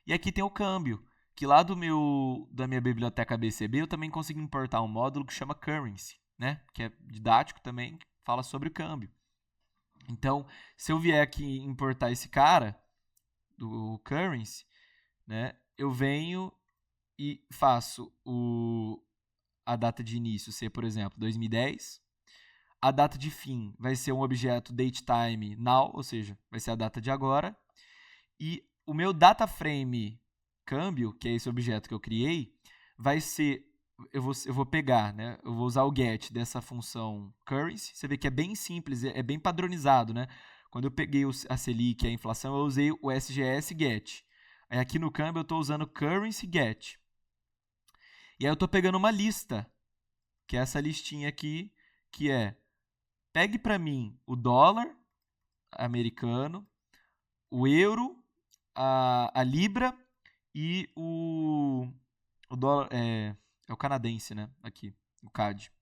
E aqui tem o câmbio, que lá da minha biblioteca BCB eu também consigo importar um módulo que chama Currency, né? Que é didático também, que fala sobre o câmbio. Então, se eu vier aqui importar esse cara, do Currency, né? Eu venho e faço a data de início ser, por exemplo, 2010. A data de fim vai ser um objeto datetime now, ou seja, vai ser a data de agora. E o meu data frame câmbio, que é esse objeto que eu criei, vai ser, eu vou pegar, né? Eu vou usar o get dessa função currency. Você vê que é bem simples, é bem padronizado, né? Quando eu peguei a Selic e a inflação, eu usei o SGS get. Aí aqui no câmbio eu estou usando currency get. E aí eu estou pegando uma lista, que é essa listinha aqui, que é pegue para mim o dólar americano, o euro, a libra e o dólar é o canadense, né? Aqui, o CAD.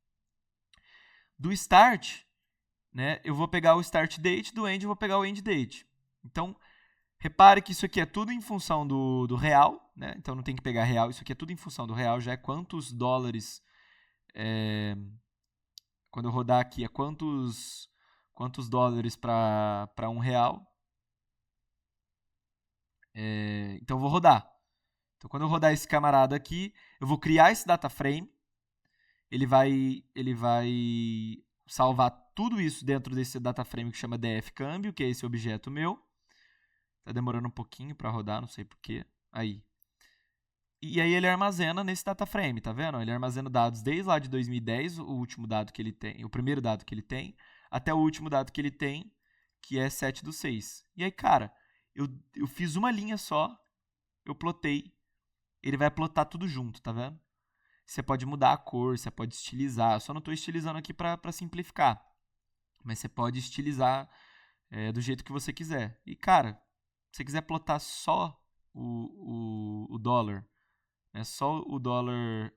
Do start, né? Eu vou pegar o start date, do end eu vou pegar o end date. Então, repare que isso aqui é tudo em função do real, né? Então não tem que pegar real, isso aqui é tudo em função do real, já é quantos dólares. Quando eu rodar aqui, é quantos dólares para R$1. Então eu vou rodar. Então quando eu rodar esse camarada aqui, eu vou criar esse data frame. Ele vai salvar tudo isso dentro desse data frame que chama df câmbio, que é esse objeto meu. Tá demorando um pouquinho para rodar, não sei porquê. Aí. E aí ele armazena nesse data frame, tá vendo? Ele armazena dados desde lá de 2010, o último dado que ele tem, o primeiro dado que ele tem, até o último dado que ele tem, que é 7/6. E aí, cara, eu fiz uma linha só, eu plotei ele vai plotar tudo junto, tá vendo? Você pode mudar a cor, você pode estilizar. Eu só não estou estilizando aqui para simplificar. Mas você pode estilizar do jeito que você quiser. E, cara, se você quiser plotar só o dólar, né, só o dólar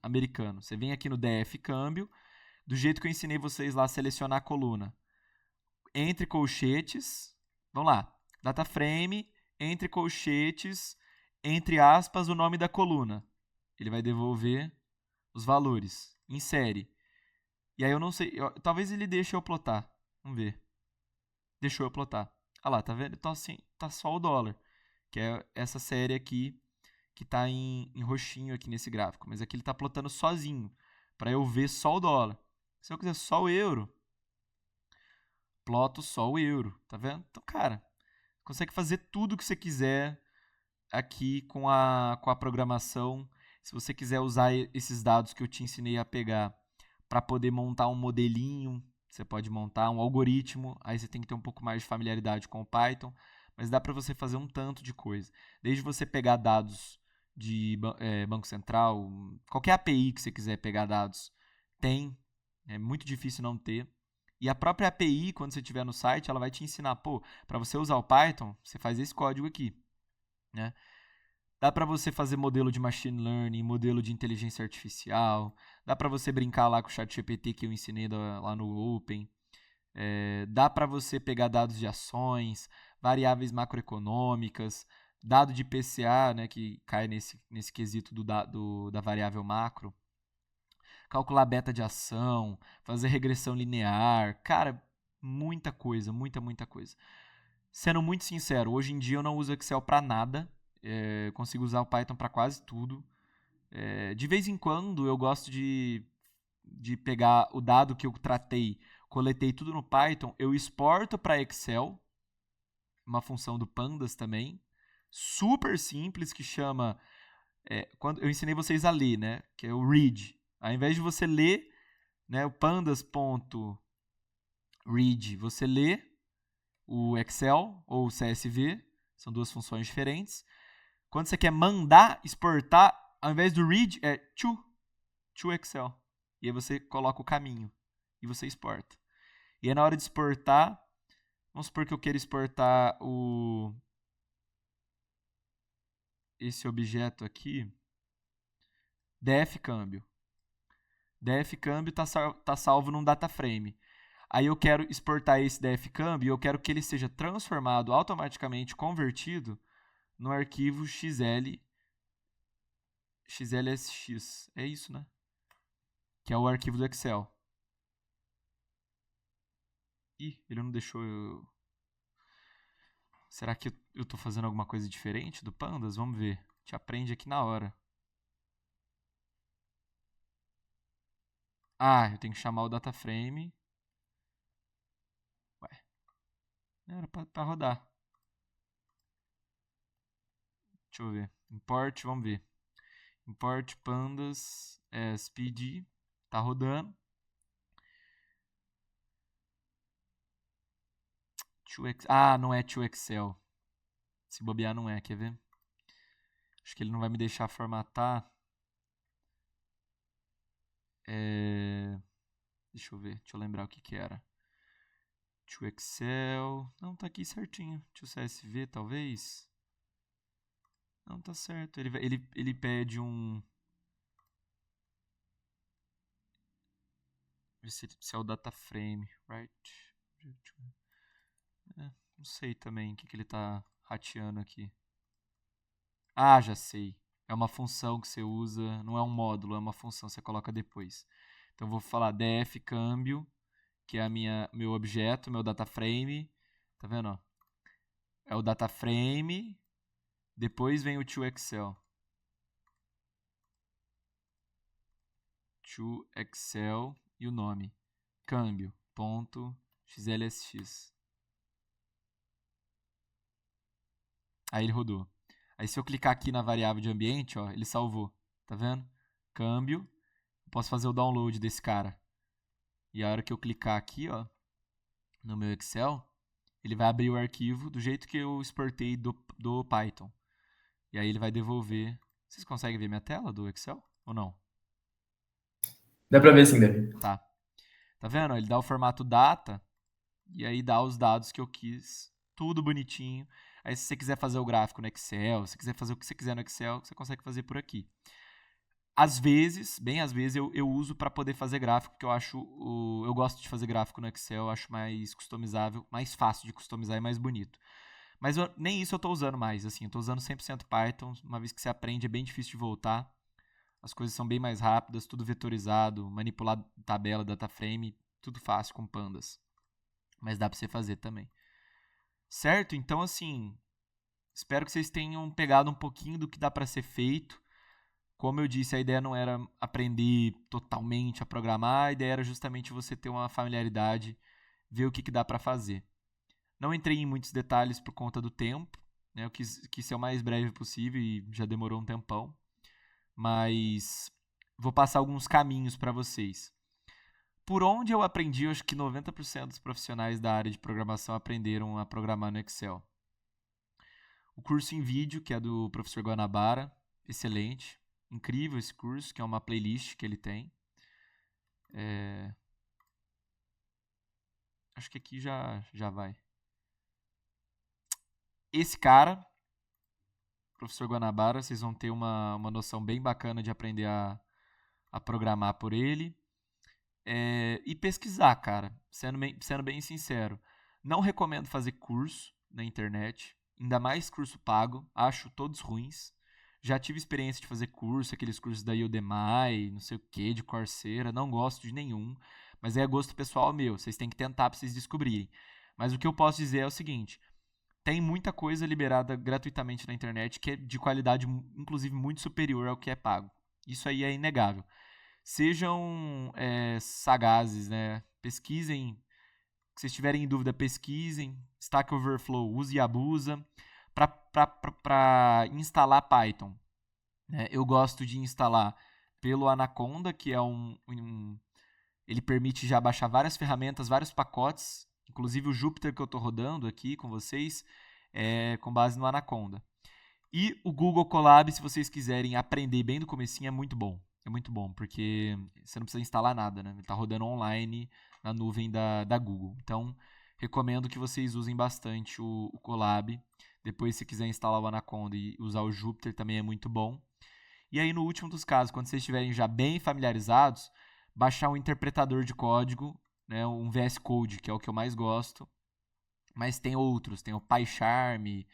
americano, você vem aqui no DF Câmbio, do jeito que eu ensinei vocês lá a selecionar a coluna. Entre colchetes, vamos lá, data frame, entre colchetes, entre aspas, o nome da coluna. Ele vai devolver os valores. Insere. E aí eu não sei, talvez ele deixe eu plotar. Vamos ver. Deixou eu plotar. Ah lá, tá vendo? Então assim, tá só o dólar, que é essa série aqui que tá em roxinho aqui nesse gráfico, mas aqui ele tá plotando sozinho, para eu ver só o dólar. Se eu quiser só o euro, ploto só o euro, tá vendo? Então, cara, consegue fazer tudo o que você quiser aqui com a programação. Se você quiser usar esses dados que eu te ensinei a pegar para poder montar um modelinho, você pode montar um algoritmo, aí você tem que ter um pouco mais de familiaridade com o Python, mas dá para você fazer um tanto de coisa. Desde você pegar dados de Banco Central, qualquer API que você quiser pegar dados, tem. É muito difícil não ter. E a própria API, quando você estiver no site, ela vai te ensinar, para você usar o Python, você faz esse código aqui, né? Dá para você fazer modelo de machine learning, modelo de inteligência artificial. Dá para você brincar lá com o ChatGPT que eu ensinei lá no Open. Dá para você pegar dados de ações, variáveis macroeconômicas, dado de PCA, né, que cai nesse quesito da variável macro. Calcular beta de ação, fazer regressão linear. Cara, muita coisa, muita coisa. Sendo muito sincero, hoje em dia eu não uso Excel para nada. Consigo usar o Python para quase tudo. De vez em quando eu gosto de pegar o dado que eu tratei, coletei tudo no Python, eu exporto para Excel, uma função do Pandas também, super simples, que chama... quando eu ensinei vocês a ler, né? Que é o read. Ao invés de você ler, né, o pandas.read, você lê o Excel ou o CSV, são duas funções diferentes. Quando você quer mandar, exportar, ao invés do read, é to Excel. E aí você coloca o caminho e você exporta. E aí na hora de exportar, vamos supor que eu queira exportar esse objeto aqui, df câmbio. df câmbio está salvo num data frame. Aí eu quero exportar esse df câmbio e eu quero que ele seja transformado, automaticamente convertido, no arquivo xlsx. É isso, né? Que é o arquivo do Excel. Ih, ele não deixou eu... Será que eu tô fazendo alguma coisa diferente do Pandas? Vamos ver. Te aprende aqui na hora. Ah, eu tenho que chamar o data frame. Ué, era pra rodar. Deixa eu ver. Import, vamos ver. Import pandas speed. Tá rodando. Não é to Excel. Se bobear não é, quer ver? Acho que ele não vai me deixar formatar. Deixa eu ver, deixa eu lembrar o que era. To Excel. Não, tá aqui certinho. To CSV, talvez. Não, tá certo. Ele pede um... Ver se é o data frame, right? Não sei também o que ele tá rateando aqui. Ah, já sei. É uma função que você usa, não é um módulo, é uma função que você coloca depois. Então eu vou falar df câmbio, que é meu objeto, meu data frame. Tá vendo? Ó? É o data frame, depois vem o to Excel. To Excel e o nome. Câmbio.xlsx. Aí ele rodou. Aí se eu clicar aqui na variável de ambiente, ó, ele salvou. Tá vendo? Câmbio. Eu posso fazer o download desse cara. E a hora que eu clicar aqui, ó, no meu Excel, ele vai abrir o arquivo do jeito que eu exportei do Python. E aí ele vai devolver Vocês conseguem ver minha tela do Excel ou não? Dá pra ver sim, Davi. Tá. Tá vendo? Ele dá o formato data e aí dá os dados que eu quis, tudo bonitinho. Aí se você quiser fazer o gráfico no Excel, se quiser fazer o que você quiser no Excel, você consegue fazer por aqui. Às vezes, bem às vezes, eu uso para poder fazer gráfico, porque eu gosto de fazer gráfico no Excel, eu acho mais customizável, mais fácil de customizar e mais bonito. Mas nem isso eu estou usando mais, assim, eu estou usando 100% Python, uma vez que você aprende é bem difícil de voltar, as coisas são bem mais rápidas, tudo vetorizado, manipular tabela, data frame, tudo fácil com pandas. Mas dá para você fazer também. Certo? Então, assim, espero que vocês tenham pegado um pouquinho do que dá para ser feito. Como eu disse, a ideia não era aprender totalmente a programar, a ideia era justamente você ter uma familiaridade, ver o que dá para fazer. Não entrei em muitos detalhes por conta do tempo, né? Eu quis ser o mais breve possível e já demorou um tempão, mas vou passar alguns caminhos para vocês. Por onde eu aprendi, eu acho que 90% dos profissionais da área de programação aprenderam a programar no Excel. O curso em vídeo, que é do professor Guanabara, excelente. Incrível esse curso, que é uma playlist que ele tem. Acho que aqui já vai. Esse cara, professor Guanabara, vocês vão ter uma noção bem bacana de aprender a programar por ele. E pesquisar, cara. Sendo bem sincero. Não recomendo fazer curso na internet. Ainda mais curso pago. Acho todos ruins. Já tive experiência de fazer curso, aqueles cursos da Udemy, não sei o que, de Coursera. Não gosto de nenhum. Mas é gosto pessoal meu. Vocês têm que tentar pra vocês descobrirem. Mas o que eu posso dizer é o seguinte. Tem muita coisa liberada gratuitamente na internet que é de qualidade, inclusive, muito superior ao que é pago. Isso aí é inegável. Sejam sagazes, né? Pesquisem. Se vocês tiverem em dúvida, pesquisem. Stack Overflow, use e abusa. Para instalar Python, né? Eu gosto de instalar pelo Anaconda, que é ele permite já baixar várias ferramentas, vários pacotes. Inclusive o Jupyter que eu estou rodando aqui com vocês é com base no Anaconda. E o Google Colab, se vocês quiserem aprender bem do comecinho, é muito bom. É muito bom, porque você não precisa instalar nada, né? Ele está rodando online na nuvem da Google. Então, recomendo que vocês usem bastante o Colab. Depois, se quiser instalar o Anaconda e usar o Jupyter, também é muito bom. E aí, no último dos casos, quando vocês estiverem já bem familiarizados, baixar um interpretador de código, né? Um VS Code, que é o que eu mais gosto. Mas tem outros, tem o PyCharm.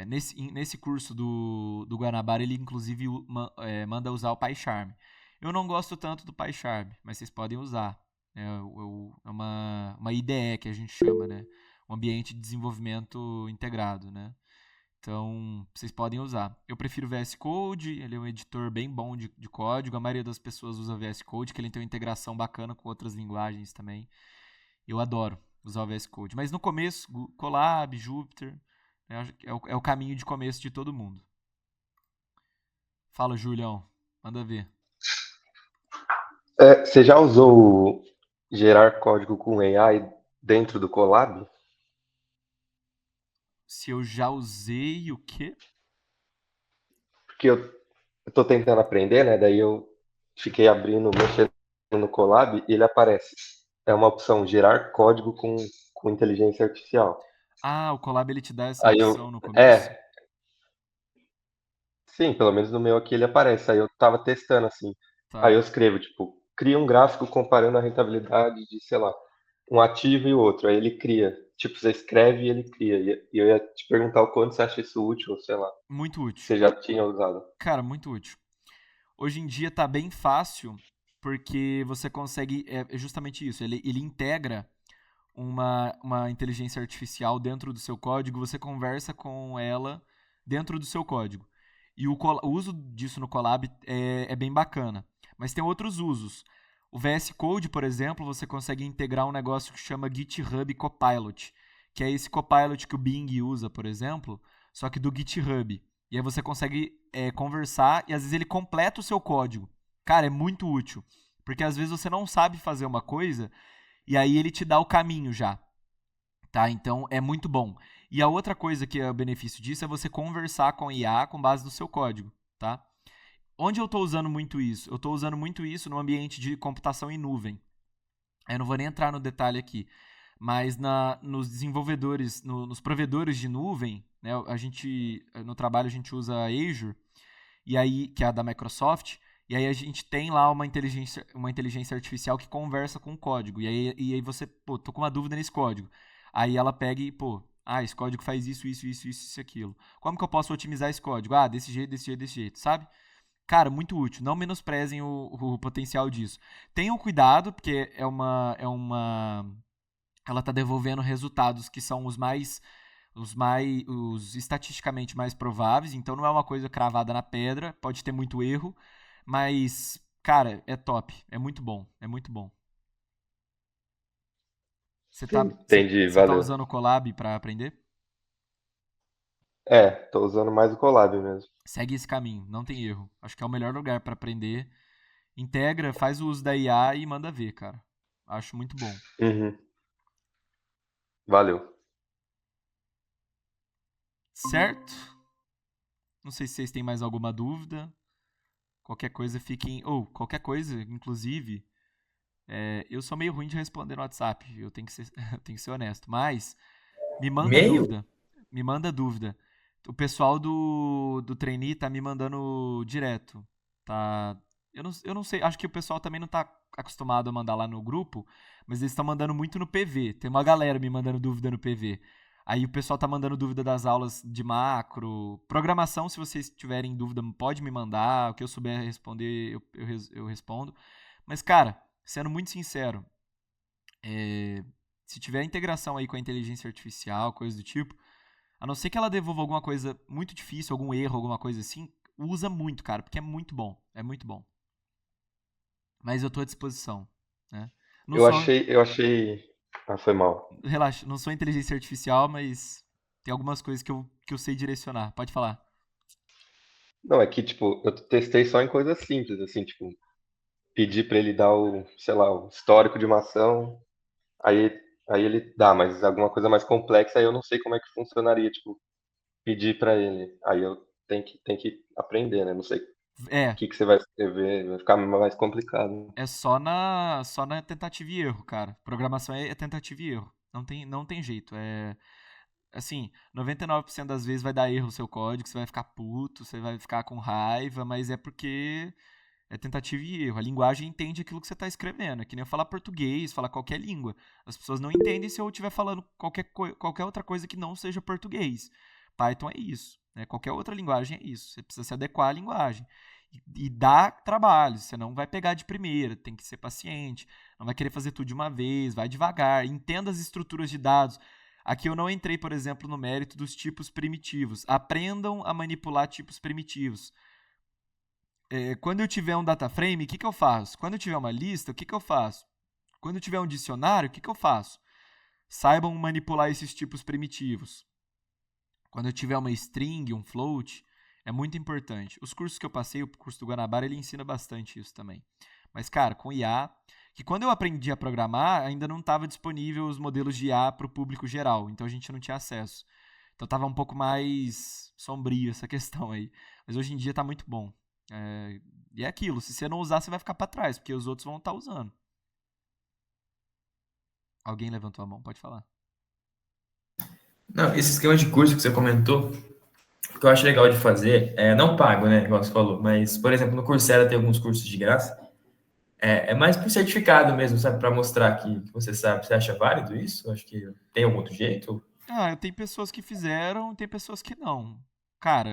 Nesse curso do Guanabara, ele inclusive manda usar o PyCharm. Eu não gosto tanto do PyCharm, mas vocês podem usar. É uma IDE que a gente chama, né? Um ambiente de desenvolvimento integrado, né? Então, vocês podem usar. Eu prefiro o VS Code, ele é um editor bem bom de código. A maioria das pessoas usa o VS Code, que ele tem uma integração bacana com outras linguagens também. Eu adoro usar o VS Code. Mas no começo, Colab, Jupyter, é o caminho de começo de todo mundo. Fala, Julião. Manda ver. Você já usou gerar código com AI dentro do Colab? Se eu já usei o quê? Porque eu tô tentando aprender, né? Daí eu fiquei mexendo no Colab e ele aparece. É uma opção, gerar código com inteligência artificial. Ah, o Colab ele te dá essa Aí opção no começo? sim, pelo menos no meu aqui ele aparece. Aí eu tava testando assim. Aí Tá. eu escrevo, tipo, cria um gráfico comparando a rentabilidade de, sei lá, um ativo e o outro. Aí ele cria. Tipo, você escreve e ele cria. E eu ia te perguntar o quanto você acha isso útil, sei lá. Muito útil. Você já tinha usado. Cara, muito útil. Hoje em dia tá bem fácil, porque você consegue. É justamente isso. Ele integra uma inteligência artificial dentro do seu código, você conversa com ela dentro do seu código. E o uso disso no Colab é bem bacana. Mas tem outros usos. O VS Code, por exemplo, você consegue integrar um negócio que chama GitHub Copilot, que é esse Copilot que o Bing usa, por exemplo, só que do GitHub. E aí você consegue conversar e às vezes ele completa o seu código. Cara, é muito útil. Porque às vezes você não sabe fazer uma coisa e aí ele te dá o caminho já, tá? Então é muito bom. E a outra coisa que é o benefício disso é você conversar com IA com base no seu código, tá? onde eu estou usando muito isso? Eu estou usando muito isso no ambiente de computação em nuvem. Eu não vou nem entrar no detalhe aqui, mas nos desenvolvedores, nos provedores de nuvem, né, no trabalho a gente usa a Azure, e aí, que é a da Microsoft, e aí a gente tem lá uma inteligência artificial que conversa com o código. E aí você, pô, tô com uma dúvida nesse código. Aí ela pega e, pô, esse código faz isso, aquilo. Como que eu posso otimizar esse código? Desse jeito, desse jeito, sabe? Cara, muito útil. Não menosprezem o potencial disso. Tenham cuidado, porque ela tá devolvendo resultados que são os estatisticamente mais prováveis, então não é uma coisa cravada na pedra, pode ter muito erro, mas, cara, é top, é muito bom, é muito bom. Você tá, Entendi, você tá valeu. usando o Colab para aprender? Tô usando mais o Colab mesmo. Segue esse caminho, não tem erro. Acho que é o melhor lugar para aprender. Integra, faz o uso da IA e manda ver, cara. Acho muito bom. Uhum, valeu. Certo? Não sei se vocês têm mais alguma dúvida. Qualquer coisa fiquem. Ou, qualquer coisa, inclusive. Eu sou meio ruim de responder no WhatsApp, eu tenho que ser, tenho que ser honesto. Mas me manda Meio? dúvida. Me manda dúvida. O pessoal do trainee tá me mandando direto. Tá. Eu não sei, acho que o pessoal também não tá acostumado a mandar lá no grupo, mas eles estão mandando muito no PV. Tem uma galera me mandando dúvida no PV. Aí o pessoal tá mandando dúvida das aulas de macro. Programação, se vocês tiverem dúvida, pode me mandar. O que eu souber responder, eu respondo. Mas, cara, sendo muito sincero, se tiver integração aí com a inteligência artificial, coisa do tipo, a não ser que ela devolva alguma coisa muito difícil, algum erro, alguma coisa assim, usa muito, cara, porque é muito bom. É muito bom. Mas eu tô à disposição, né? Não sou, Eu achei. Ah, foi mal. relaxa, não sou inteligência artificial, mas tem algumas coisas que eu sei direcionar. Pode falar. Não, é que, tipo, eu testei só em coisas simples, assim, tipo, pedir pra ele dar sei lá, o histórico de uma ação, aí, aí ele dá, mas alguma coisa mais complexa, aí eu não sei como é que funcionaria, tipo, pedir pra ele. Aí eu tenho que aprender, né? Não sei o É, que você vai escrever, vai ficar mais complicado. é só na tentativa e erro, cara. Programação é tentativa e erro. Não tem jeito. Assim, 99% das vezes vai dar erro o seu código, você vai ficar puto, você vai ficar com raiva, mas é porque é tentativa e erro. A linguagem entende aquilo que você está escrevendo. É que nem eu falar português, falar qualquer língua. As pessoas não entendem se eu estiver falando qualquer outra coisa que não seja português. Python é isso, né? Qualquer outra linguagem é isso. Você precisa se adequar à linguagem. E dá trabalho, você não vai pegar de primeira, tem que ser paciente, não vai querer fazer tudo de uma vez, vai devagar, entenda as estruturas de dados. Aqui eu não entrei, por exemplo, no mérito dos tipos primitivos. Aprendam a manipular tipos primitivos. Quando eu tiver um data frame, o que eu faço? Quando eu tiver uma lista, o que eu faço? Quando eu tiver um dicionário, o que eu faço? Saibam manipular esses tipos primitivos. Quando eu tiver uma string, um float, é muito importante. Os cursos que eu passei, o curso do Guanabara, ele ensina bastante isso também. Mas, cara, com IA, que quando eu aprendi a programar, ainda não estava disponível os modelos de IA para o público geral, então a gente não tinha acesso. Então estava um pouco mais sombrio essa questão aí. Mas hoje em dia está muito bom. E é aquilo, se você não usar, você vai ficar para trás, porque os outros vão estar usando. Alguém levantou a mão, pode falar. Não, esse esquema de curso que você comentou, o que eu acho legal de fazer, não pago, né, igual você falou, mas, por exemplo, no Coursera tem alguns cursos de graça, é mais por certificado mesmo, sabe, para mostrar que você sabe. Você acha válido isso? Acho que tem algum outro jeito? Tem pessoas que fizeram, tem pessoas que não. Cara,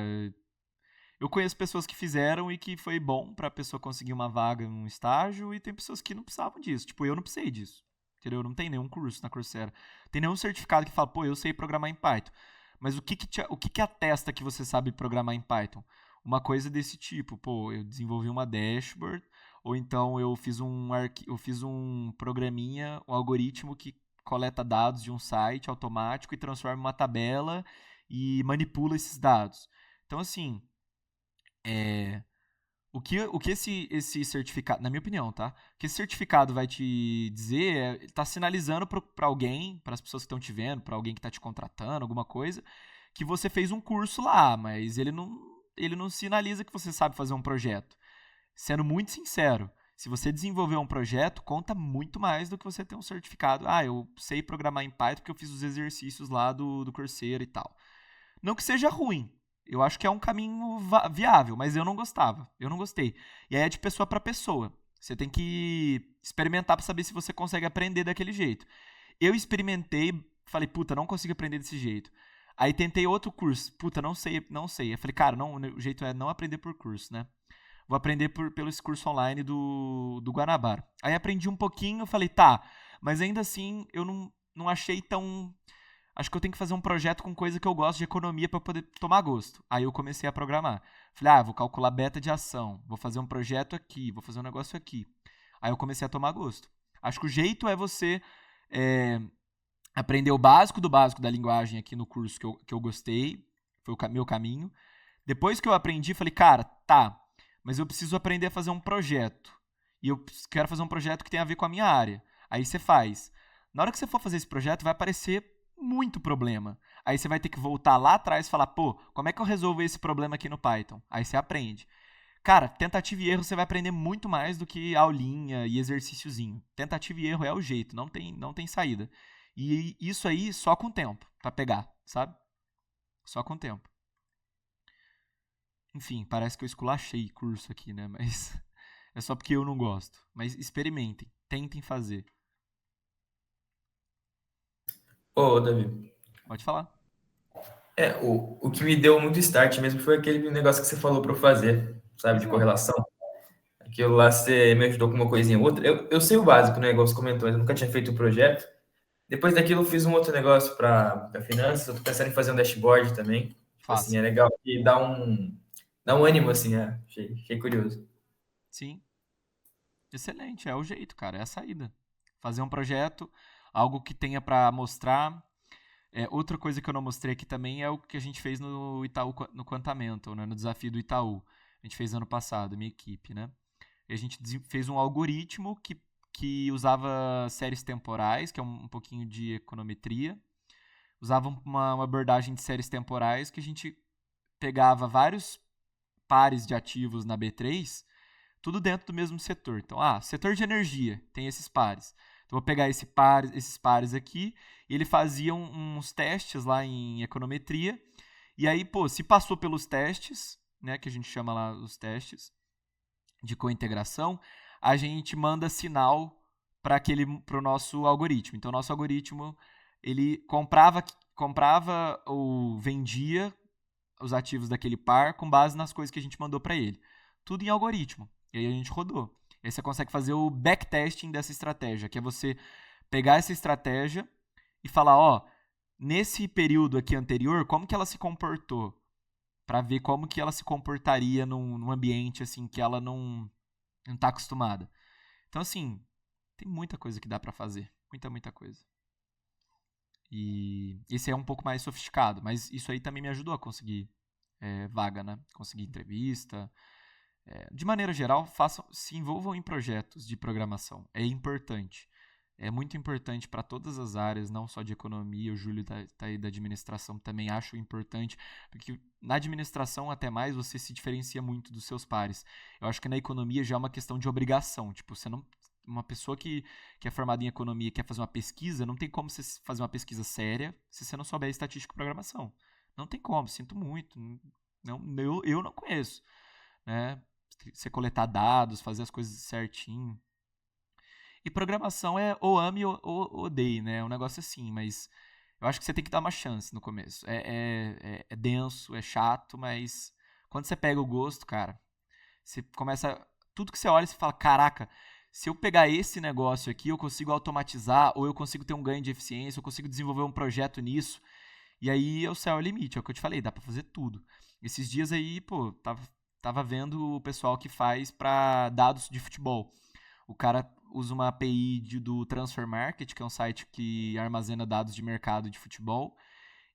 eu conheço pessoas que fizeram e que foi bom pra pessoa conseguir uma vaga num estágio, e tem pessoas que não precisavam disso. Tipo, eu não precisei disso. Entendeu? Não tem nenhum curso na Coursera. Tem nenhum certificado que fala, pô, eu sei programar em Python. Mas o que atesta que você sabe programar em Python? Uma coisa desse tipo, pô, eu desenvolvi uma dashboard, ou então eu fiz um programinha, um algoritmo que coleta dados de um site automático e transforma em uma tabela e manipula esses dados. Então, assim, é, o que esse certificado, na minha opinião, tá? O que esse certificado vai te dizer ele tá sinalizando para alguém, para as pessoas que estão te vendo, para alguém que está te contratando, alguma coisa, que você fez um curso lá, mas ele ele não sinaliza que você sabe fazer um projeto. Sendo muito sincero, se você desenvolver um projeto, conta muito mais do que você ter um certificado. Ah, eu sei programar em Python porque eu fiz os exercícios lá do Coursera e tal. Não que seja ruim. Eu acho que é um caminho viável, mas eu não gostava. Eu não gostei. E aí é de pessoa para pessoa. Você tem que experimentar para saber se você consegue aprender daquele jeito. Eu experimentei, falei, puta, não consigo aprender desse jeito. Aí tentei outro curso. Puta, não sei, não sei. Eu falei, cara, não, o jeito é não aprender por curso, né? Vou aprender pelo esse curso online do Guanabara. Aí aprendi um pouquinho, falei, tá, mas ainda assim eu não achei tão... Acho que eu tenho que fazer um projeto com coisa que eu gosto de economia para poder tomar gosto. Aí eu comecei a programar. Falei, vou calcular beta de ação, vou fazer um projeto aqui, vou fazer um negócio aqui. Aí eu comecei a tomar gosto. Acho que o jeito é você aprender o básico do básico da linguagem aqui no curso que eu gostei, foi o meu caminho. Depois que eu aprendi, falei, cara, tá, mas eu preciso aprender a fazer um projeto. E eu quero fazer um projeto que tenha a ver com a minha área. Aí você faz. Na hora que você for fazer esse projeto, vai aparecer muito problema. Aí você vai ter que voltar lá atrás e falar, pô, como é que eu resolvo esse problema aqui no Python? Aí você aprende. Cara, tentativa e erro você vai aprender muito mais do que aulinha e exercíciozinho. Tentativa e erro é o jeito, não tem saída. E isso aí só com o tempo, pra pegar, sabe? Só com o tempo. Enfim, parece que eu esculachei curso aqui, né? Mas é só porque eu não gosto. Mas experimentem, tentem fazer. Ô, Davi, Pode falar. o que me deu muito start mesmo foi aquele negócio que você falou para eu fazer, sabe, Pois de é. correlação. Aquilo lá você me ajudou com uma coisinha ou outra. Eu sei o básico, né, igual você comentou, eu nunca tinha feito um projeto. Depois daquilo eu fiz um outro negócio para finanças, eu tô pensando em fazer um dashboard também. Tipo assim, Faça. é legal e dá um ânimo, assim, achei curioso. Sim. Excelente, é o jeito, cara, é a saída. Fazer um projeto, algo que tenha pra mostrar. Outra coisa que eu não mostrei aqui também é o que a gente fez no Itaú, no Quantamento, né, no desafio do Itaú. A gente fez ano passado, minha equipe, né? E a gente fez um algoritmo que usava séries temporais, que é um pouquinho de econometria. Usava uma abordagem de séries temporais que a gente pegava vários pares de ativos na B3, tudo dentro do mesmo setor. Então, setor de energia, tem esses pares. Então, vou pegar esses pares aqui, e ele fazia uns testes lá em econometria, e aí, pô, se passou pelos testes, né, que a gente chama lá os testes de cointegração, a gente manda sinal para o nosso algoritmo. Então, o nosso algoritmo, ele comprava ou vendia os ativos daquele par com base nas coisas que a gente mandou para ele. Tudo em algoritmo. E aí a gente rodou. E aí você consegue fazer o backtesting dessa estratégia, que é você pegar essa estratégia e falar, nesse período aqui anterior, como que ela se comportou? Para ver como que ela se comportaria num ambiente assim que ela não tá acostumada. Então, assim, tem muita coisa que dá para fazer. Muita coisa. E esse é um pouco mais sofisticado, mas isso aí também me ajudou a conseguir vaga, né? Conseguir entrevista. De maneira geral, se envolvam em projetos de programação. É importante. É muito importante para todas as áreas, não só de economia. O Júlio tá aí da administração, também acho importante, porque na administração, até mais, você se diferencia muito dos seus pares. Eu acho que na economia já é uma questão de obrigação. Tipo, você não. Uma pessoa que é formada em economia e quer fazer uma pesquisa, não tem como você fazer uma pesquisa séria se você não souber estatística e programação. Não tem como, sinto muito. Não, eu não conheço. Né? Você coletar dados, fazer as coisas certinho. E programação é ou ame ou odeie, né? É um negócio assim, mas eu acho que você tem que dar uma chance no começo. É denso, é chato, mas quando você pega o gosto, cara, você começa. Tudo que você olha, você fala: caraca, se eu pegar esse negócio aqui, eu consigo automatizar, ou eu consigo ter um ganho de eficiência, eu consigo desenvolver um projeto nisso. E aí o céu é o limite, é o que eu te falei, dá pra fazer tudo. Esses dias aí, pô, tava vendo o pessoal que faz pra dados de futebol. O cara usa uma API do Transfer Market, que é um site que armazena dados de mercado de futebol,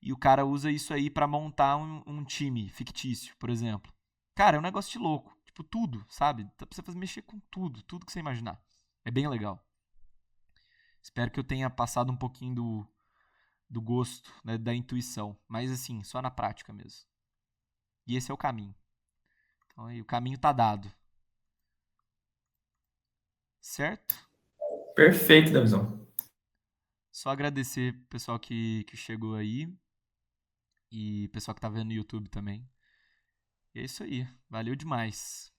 e o cara usa isso aí pra montar um time fictício, por exemplo. Cara, é um negócio de louco. Tipo, tudo, sabe? Dá pra você mexer com tudo que você imaginar. É bem legal. Espero que eu tenha passado um pouquinho do gosto, né, da intuição. Mas assim, só na prática mesmo. E esse é o caminho. Então aí, o caminho tá dado. Certo? Perfeito, Davizão. Só agradecer o pessoal que chegou aí e o pessoal que tá vendo no YouTube também. E é isso aí. Valeu demais.